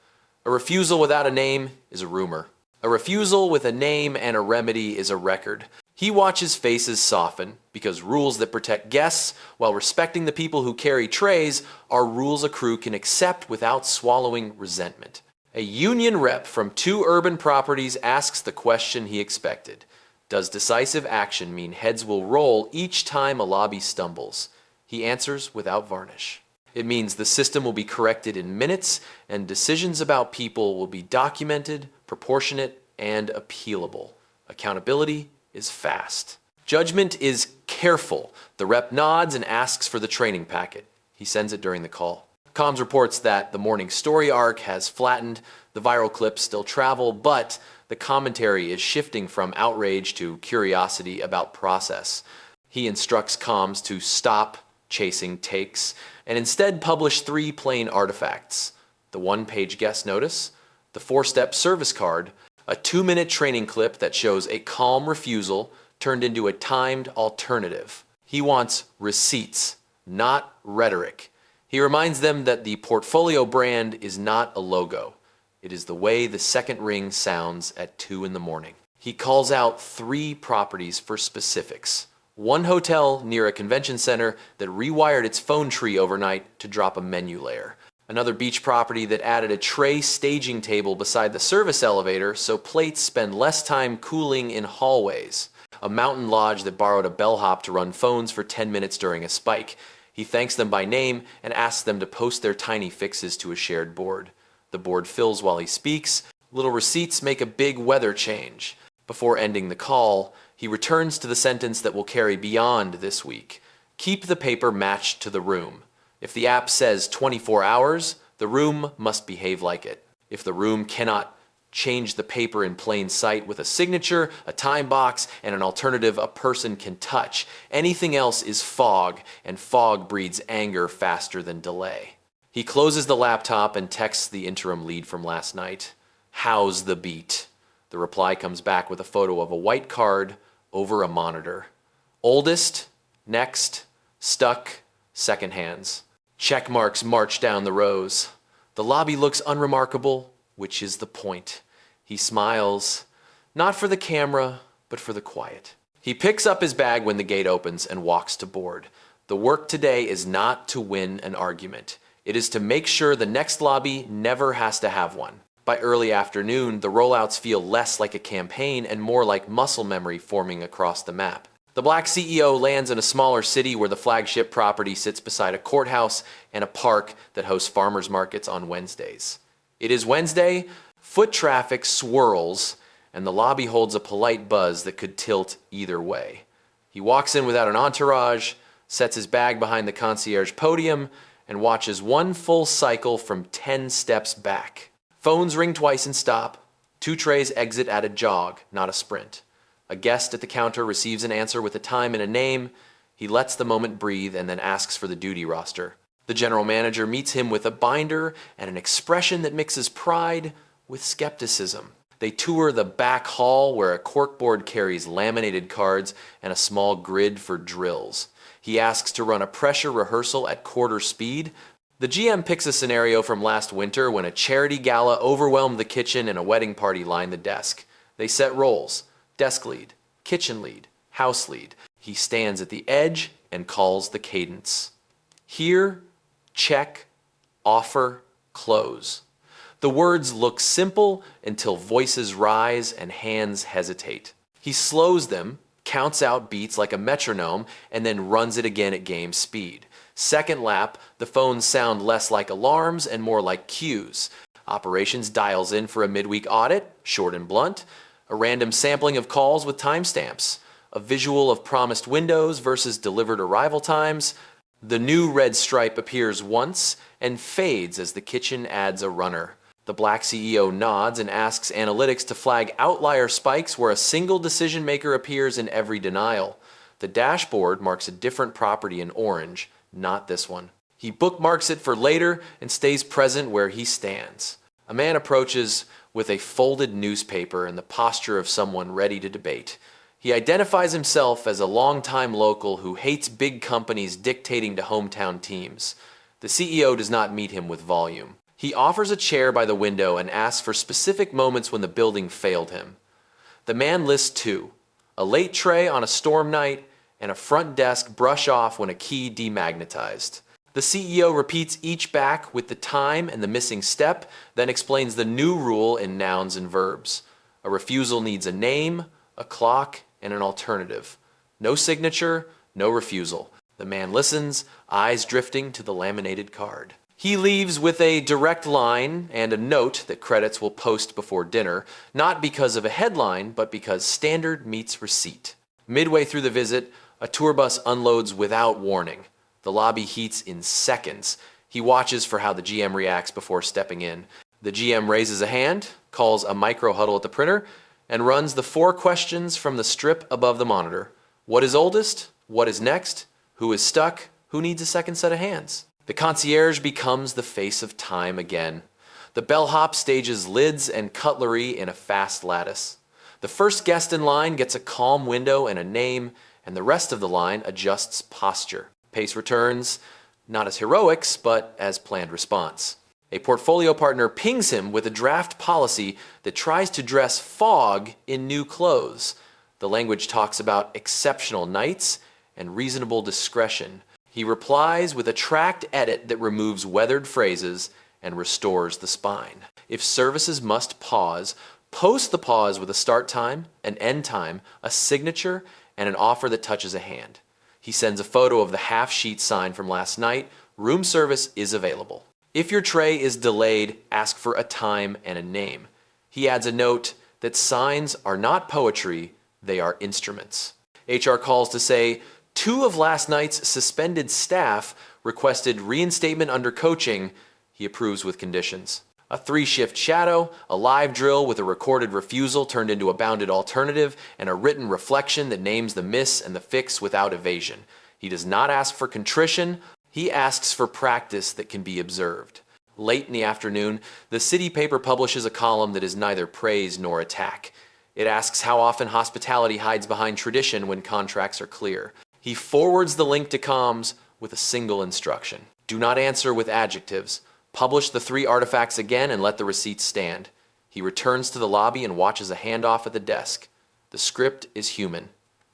A refusal without a name is a rumor. A refusal with a name and a remedy is a record. He watches faces soften because rules that protect guests while respecting the people who carry trays are rules a crew can accept without swallowing resentment. A union rep from 2 urban properties asks the question he expected. Does decisive action mean heads will roll each time a lobby stumbles? He answers without varnish. It means the system will be corrected in minutes and decisions about people will be documented, proportionate, and appealable. Accountability is fast. Judgment is careful. The rep nods and asks for the training packet. He sends it during the call. Comms reports that the morning story arc has flattened, the viral clips still travel, but the commentary is shifting from outrage to curiosity about process. He instructs comms to stop chasing takes and instead publish 3 plain artifacts: the 1-page guest notice, the 4-step service card, a 2-minute training clip that shows a calm refusal turned into a timed alternative. He wants receipts, not rhetoric. He reminds them that the portfolio brand is not a logo. It is the way the second ring sounds at 2 in the morning. He calls out 3 properties for specifics. One hotel near a convention center that rewired its phone tree overnight to drop a menu layer. Another beach property that added a tray staging table beside the service elevator so plates spend less time cooling in hallways. A mountain lodge that borrowed a bellhop to run phones for 10 minutes during a spike. He thanks them by name and asks them to post their tiny fixes to a shared board. The board fills while he speaks. Little receipts make a big weather change. Before ending the call, he returns to the sentence that will carry beyond this week. Keep the paper matched to the room. If the app says 24 hours, the room must behave like it. If the room cannot Change the paper in plain sight with a signature, a time box, and an alternative a person can touch. Anything else is fog, and fog breeds anger faster than delay. He closes the laptop and texts the interim lead from last night. How's the beat? The reply comes back with a photo of a white card over a monitor. Oldest, next, stuck, second hands. Check marks march down the rows. The lobby looks unremarkable, which is the point. He smiles, not for the camera, but for the quiet. He picks up his bag when the gate opens and walks to board. The work today is not to win an argument. It is to make sure the next lobby never has to have one. By early afternoon, the rollouts feel less like a campaign and more like muscle memory forming across the map. The Black CEO lands in a smaller city where the flagship property sits beside a courthouse and a park that hosts farmers markets on Wednesdays. It is Wednesday, foot traffic swirls, and the lobby holds a polite buzz that could tilt either way. He walks in without an entourage, sets his bag behind the concierge podium, and watches one full cycle from 10 steps back. Phones ring twice and stop. 2 trays exit at a jog, not a sprint. A guest at the counter receives an answer with a time and a name. He lets the moment breathe and then asks for the duty roster. The general manager meets him with a binder and an expression that mixes pride with skepticism. They tour the back hall where a corkboard carries laminated cards and a small grid for drills. He asks to run a pressure rehearsal at quarter speed. The GM picks a scenario from last winter when a charity gala overwhelmed the kitchen and a wedding party lined the desk. They set roles. Desk lead, kitchen lead, house lead. He stands at the edge and calls the cadence. Hear, check, offer, close. The words look simple until voices rise and hands hesitate. He slows them, counts out beats like a metronome, and then runs it again at game speed. Second lap, the phones sound less like alarms and more like cues. Operations dials in for a midweek audit, short and blunt. A random sampling of calls with timestamps, a visual of promised windows versus delivered arrival times. The new red stripe appears once and fades as the kitchen adds a runner. The Black CEO nods and asks analytics to flag outlier spikes where a single decision maker appears in every denial. The dashboard marks a different property in orange, not this one. He bookmarks it for later and stays present where he stands. A man approaches with a folded newspaper and the posture of someone ready to debate. He identifies himself as a longtime local who hates big companies dictating to hometown teams. The CEO does not meet him with volume. He offers a chair by the window and asks for specific moments when the building failed him. The man lists 2, a late tray on a storm night and a front desk brush off when a key demagnetized. The CEO repeats each back with the time and the missing step, then explains the new rule in nouns and verbs. A refusal needs a name, a clock, and an alternative. No signature, no refusal. The man listens, eyes drifting to the laminated card. He leaves with a direct line and a note that credits will post before dinner, not because of a headline, but because standard meets receipt. Midway through the visit, a tour bus unloads without warning. The lobby heats in seconds. He watches for how the GM reacts before stepping in. The GM raises a hand, calls a micro-huddle at the printer, and runs the 4 questions from the strip above the monitor. What is oldest? What is next? Who is stuck? Who needs a second set of hands? The concierge becomes the face of time again. The bellhop stages lids and cutlery in a fast lattice. The first guest in line gets a calm window and a name, and the rest of the line adjusts posture. Pace returns, not as heroics, but as planned response. A portfolio partner pings him with a draft policy that tries to dress fog in new clothes. The language talks about exceptional nights and reasonable discretion. He replies with a tracked edit that removes weathered phrases and restores the spine. If services must pause, post the pause with a start time, an end time, a signature, and an offer that touches a hand. He sends a photo of the half-sheet sign from last night. Room service is available. If your tray is delayed, ask for a time and a name. He adds a note that signs are not poetry, they are instruments. HR calls to say 2 of last night's suspended staff requested reinstatement under coaching. He approves with conditions. A 3-shift shadow, a live drill with a recorded refusal turned into a bounded alternative, and a written reflection that names the miss and the fix without evasion. He does not ask for contrition, he asks for practice that can be observed. Late in the afternoon, the city paper publishes a column that is neither praise nor attack. It asks how often hospitality hides behind tradition when contracts are clear. He forwards the link to comms with a single instruction. Do not answer with adjectives. Publish the 3 artifacts again and let the receipts stand. He returns to the lobby and watches a handoff at the desk. The script is human.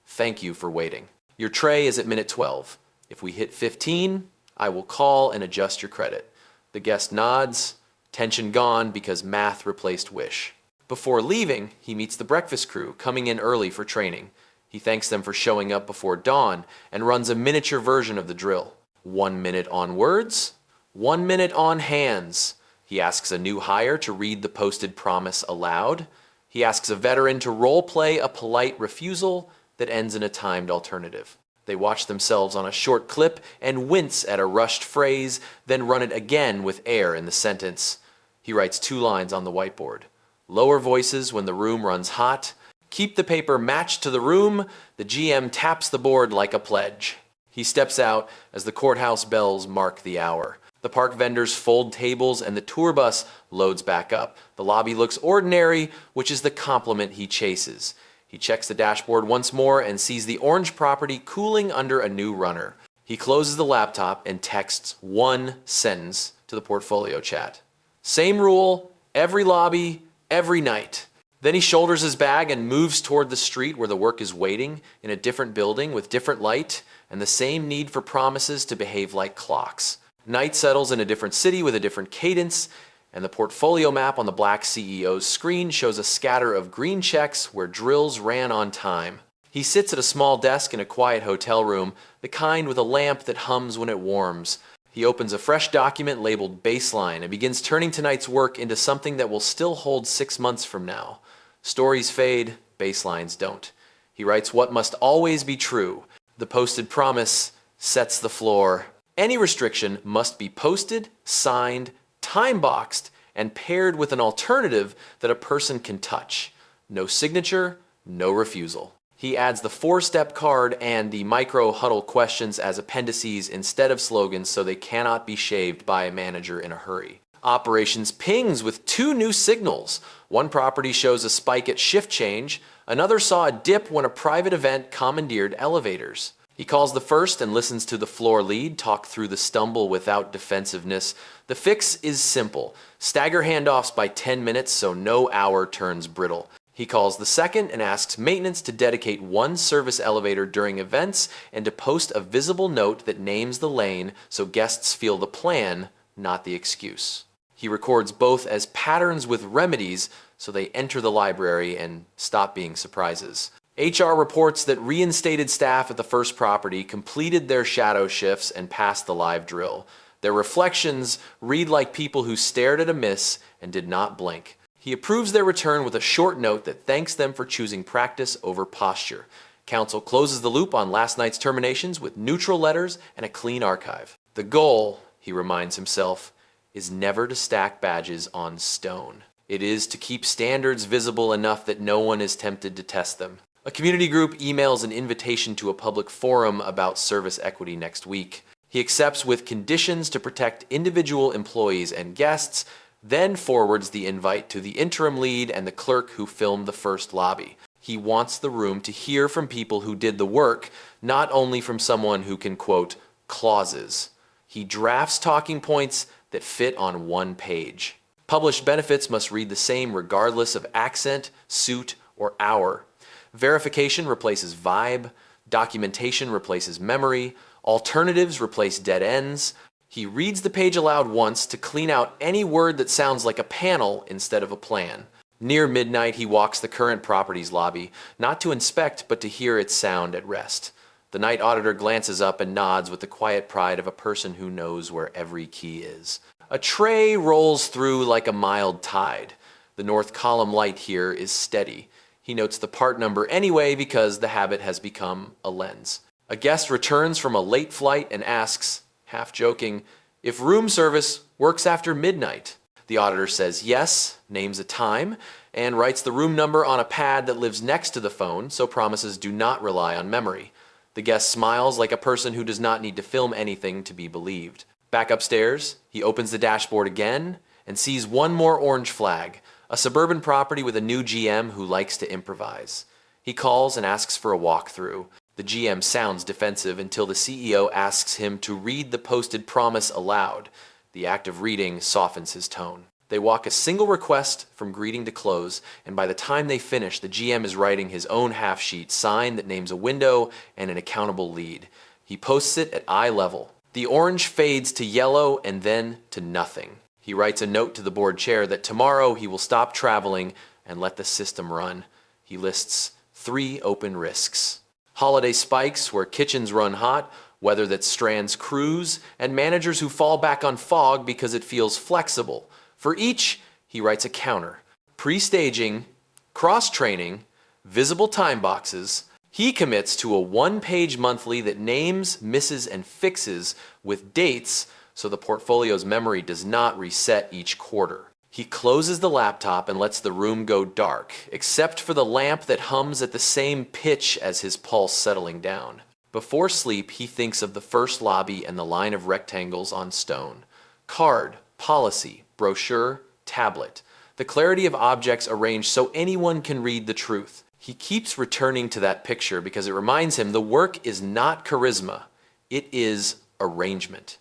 Thank you for waiting. Your tray is at minute 12. If we hit 15, I will call and adjust your credit. The guest nods, tension gone because math replaced wish. Before leaving, he meets the breakfast crew coming in early for training. He thanks them for showing up before dawn and runs a miniature version of the drill. 1 minute on words, 1 minute on hands. He asks a new hire to read the posted promise aloud. He asks a veteran to role-play a polite refusal that ends in a timed alternative. They watch themselves on a short clip and wince at a rushed phrase, then run it again with air in the sentence. He writes 2 lines on the whiteboard. Lower voices when the room runs hot. Keep the paper matched to the room. The GM taps the board like a pledge. He steps out as the courthouse bells mark the hour. The park vendors fold tables and the tour bus loads back up. The lobby looks ordinary, which is the compliment he chases. He checks the dashboard once more and sees the orange property cooling under a new runner. He closes the laptop and texts 1 sentence to the portfolio chat. Same rule, every lobby, every night. Then he shoulders his bag and moves toward the street where the work is waiting, in a different building with different light and the same need for promises to behave like clocks. Night settles in a different city with a different cadence, and the portfolio map on the black CEO's screen shows a scatter of green checks where drills ran on time. He sits at a small desk in a quiet hotel room, the kind with a lamp that hums when it warms. He opens a fresh document labeled Baseline and begins turning tonight's work into something that will still hold 6 months from now. Stories fade, baselines don't. He writes what must always be true. The posted promise sets the floor. Any restriction must be posted, signed, time-boxed, and paired with an alternative that a person can touch. No signature, no refusal. He adds the 4-step card and the micro-huddle questions as appendices instead of slogans so they cannot be shaved by a manager in a hurry. Operations pings with 2 new signals. One property shows a spike at shift change. Another saw a dip when a private event commandeered elevators. He calls the first and listens to the floor lead talk through the stumble without defensiveness. The fix is simple. Stagger handoffs by 10 minutes so no hour turns brittle. He calls the second and asks maintenance to dedicate 1 service elevator during events and to post a visible note that names the lane so guests feel the plan, not the excuse. He records both as patterns with remedies so they enter the library and stop being surprises. HR reports that reinstated staff at the first property completed their shadow shifts and passed the live drill. Their reflections read like people who stared at a miss and did not blink. He approves their return with a short note that thanks them for choosing practice over posture. Council closes the loop on last night's terminations with neutral letters and a clean archive. The goal, he reminds himself, is never to stack badges on stone. It is to keep standards visible enough that no one is tempted to test them. A community group emails an invitation to a public forum about service equity next week. He accepts with conditions to protect individual employees and guests, then forwards the invite to the interim lead and the clerk who filmed the first lobby. He wants the room to hear from people who did the work, not only from someone who can quote clauses. He drafts talking points that fit on 1 page. Published benefits must read the same regardless of accent, suit, or hour. Verification replaces vibe, documentation replaces memory, alternatives replace dead ends. He reads the page aloud once to clean out any word that sounds like a panel instead of a plan. Near midnight, he walks the current property's lobby, not to inspect but to hear its sound at rest. The night auditor glances up and nods with the quiet pride of a person who knows where every key is. A tray rolls through like a mild tide. The north column light here is steady. He notes the part number anyway because the habit has become a lens. A guest returns from a late flight and asks, half joking, if room service works after midnight. The auditor says yes, names a time, and writes the room number on a pad that lives next to the phone, so promises do not rely on memory. The guest smiles like a person who does not need to film anything to be believed. Back upstairs, he opens the dashboard again and sees one more orange flag, a suburban property with a new GM who likes to improvise. He calls and asks for a walkthrough. The GM sounds defensive until the CEO asks him to read the posted promise aloud. The act of reading softens his tone. They walk a single request from greeting to close, and by the time they finish, the GM is writing his own half-sheet sign that names a window and an accountable lead. He posts it at eye level. The orange fades to yellow and then to nothing. He writes a note to the board chair that tomorrow he will stop traveling and let the system run. He lists 3 open risks: holiday spikes where kitchens run hot, weather that strands crews, and managers who fall back on fog because it feels flexible. For each, he writes a counter: pre-staging, cross-training, visible time boxes. He commits to a 1-page monthly that names, misses, and fixes with dates so the portfolio's memory does not reset each quarter. He closes the laptop and lets the room go dark, except for the lamp that hums at the same pitch as his pulse settling down. Before sleep, he thinks of the first lobby and the line of rectangles on stone. Card, policy, brochure, tablet. The clarity of objects arranged so anyone can read the truth. He keeps returning to that picture because it reminds him the work is not charisma, it is arrangement.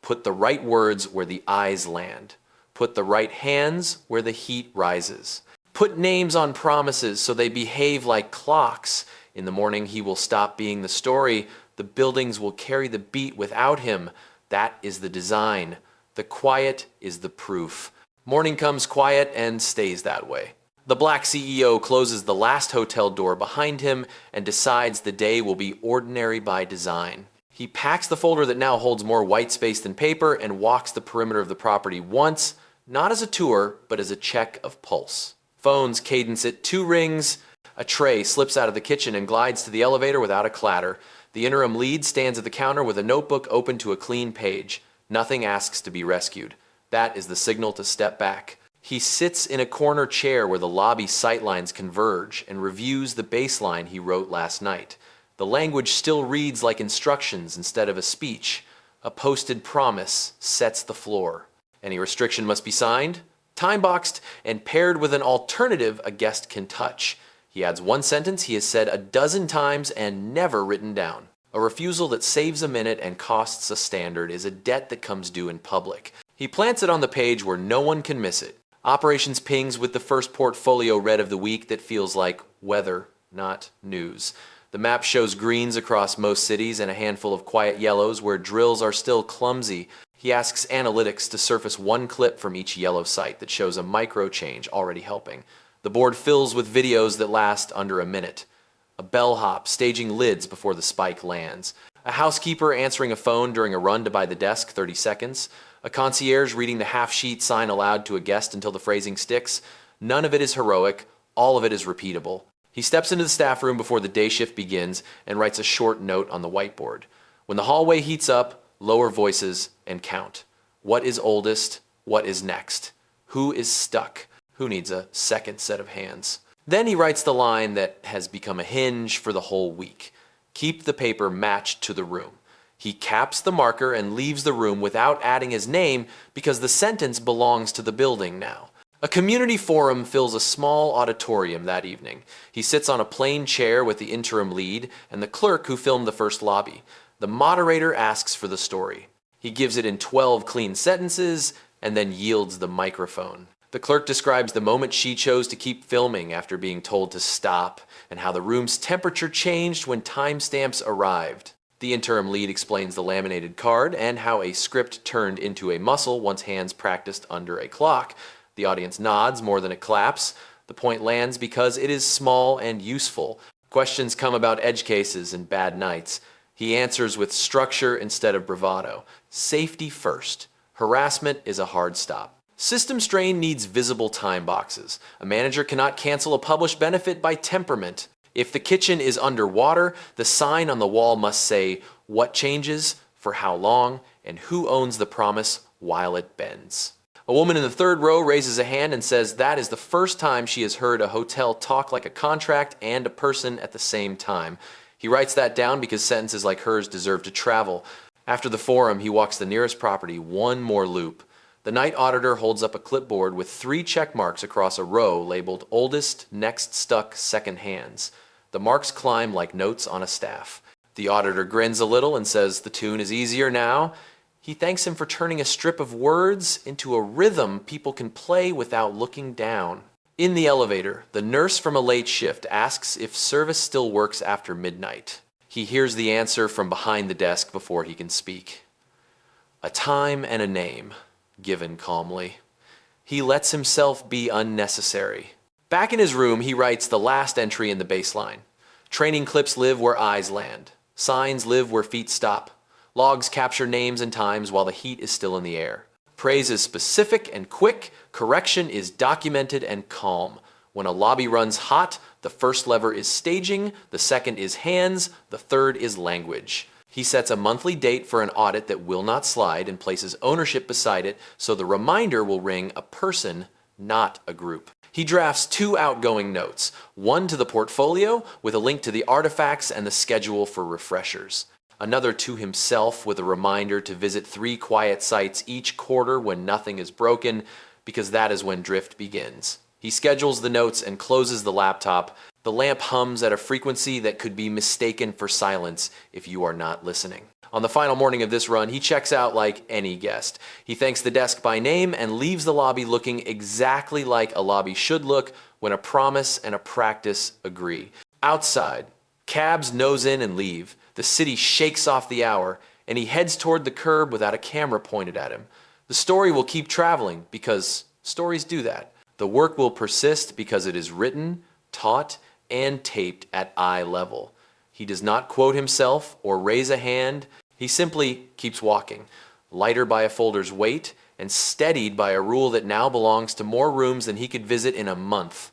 Put the right words where the eyes land. Put the right hands where the heat rises. Put names on promises so they behave like clocks. In the morning he will stop being the story. The buildings will carry the beat without him. That is the design. The quiet is the proof. Morning comes quiet and stays that way. The black CEO closes the last hotel door behind him and decides the day will be ordinary by design. He packs the folder that now holds more white space than paper and walks the perimeter of the property once, not as a tour, but as a check of pulse. Phones cadence at 2 rings. A tray slips out of the kitchen and glides to the elevator without a clatter. The interim lead stands at the counter with a notebook open to a clean page. Nothing asks to be rescued. That is the signal to step back. He sits in a corner chair where the lobby sightlines converge and reviews the baseline he wrote last night. The language still reads like instructions instead of a speech. A posted promise sets the floor. Any restriction must be signed, time-boxed, and paired with an alternative a guest can touch. He adds 1 sentence he has said a dozen times and never written down. A refusal that saves a minute and costs a standard is a debt that comes due in public. He plants it on the page where no one can miss it. Operations pings with the first portfolio read of the week that feels like weather, not news. The map shows greens across most cities and a handful of quiet yellows where drills are still clumsy. He asks analytics to surface 1 clip from each yellow site that shows a micro change already helping. The board fills with videos that last under a minute. A bellhop staging lids before the spike lands. A housekeeper answering a phone during a run to buy the desk, 30 seconds. A concierge reading the half-sheet sign aloud to a guest until the phrasing sticks. None of it is heroic, all of it is repeatable. He steps into the staff room before the day shift begins and writes a short note on the whiteboard. When the hallway heats up, lower voices and count. What is oldest? What is next? Who is stuck? Who needs a second set of hands? Then he writes the line that has become a hinge for the whole week. Keep the paper matched to the room. He caps the marker and leaves the room without adding his name because the sentence belongs to the building now. A community forum fills a small auditorium that evening. He sits on a plain chair with the interim lead and the clerk who filmed the first lobby. The moderator asks for the story. He gives it in 12 clean sentences and then yields the microphone. The clerk describes the moment she chose to keep filming after being told to stop and how the room's temperature changed when timestamps arrived. The interim lead explains the laminated card and how a script turned into a muscle once hands practiced under a clock. The audience nods more than it claps. The point lands because it is small and useful. Questions come about edge cases and bad nights. He answers with structure instead of bravado. Safety first. Harassment is a hard stop. System strain needs visible time boxes. A manager cannot cancel a published benefit by temperament. If the kitchen is underwater, the sign on the wall must say what changes, for how long, and who owns the promise while it bends. A woman in the third row raises a hand and says that is the first time she has heard a hotel talk like a contract and a person at the same time. He writes that down because sentences like hers deserve to travel. After the forum, he walks the nearest property one more loop. The night auditor holds up a clipboard with 3 check marks across a row labeled oldest, next stuck, second hands. The marks climb like notes on a staff. The auditor grins a little and says the tune is easier now. He thanks him for turning a strip of words into a rhythm people can play without looking down. In the elevator, the nurse from a late shift asks if service still works after midnight. He hears the answer from behind the desk before he can speak. A time and a name, given calmly. He lets himself be unnecessary. Back in his room, he writes the last entry in the baseline. Training clips live where eyes land. Signs live where feet stop. Logs capture names and times while the heat is still in the air. Praise is specific and quick. Correction is documented and calm. When a lobby runs hot, the first lever is staging, the second is hands, the third is language. He sets a monthly date for an audit that will not slide and places ownership beside it so the reminder will ring a person, not a group. He drafts 2 outgoing notes, one to the portfolio with a link to the artifacts and the schedule for refreshers. Another to himself with a reminder to visit 3 quiet sites each quarter when nothing is broken, because that is when drift begins. He schedules the notes and closes the laptop. The lamp hums at a frequency that could be mistaken for silence if you are not listening. On the final morning of this run, he checks out like any guest. He thanks the desk by name and leaves the lobby looking exactly like a lobby should look when a promise and a practice agree. Outside, cabs nose in and leave. The city shakes off the hour, and he heads toward the curb without a camera pointed at him. The story will keep traveling because stories do that. The work will persist because it is written, taught, and taped at eye level. He does not quote himself or raise a hand. He simply keeps walking, lighter by a folder's weight and steadied by a rule that now belongs to more rooms than he could visit in a month.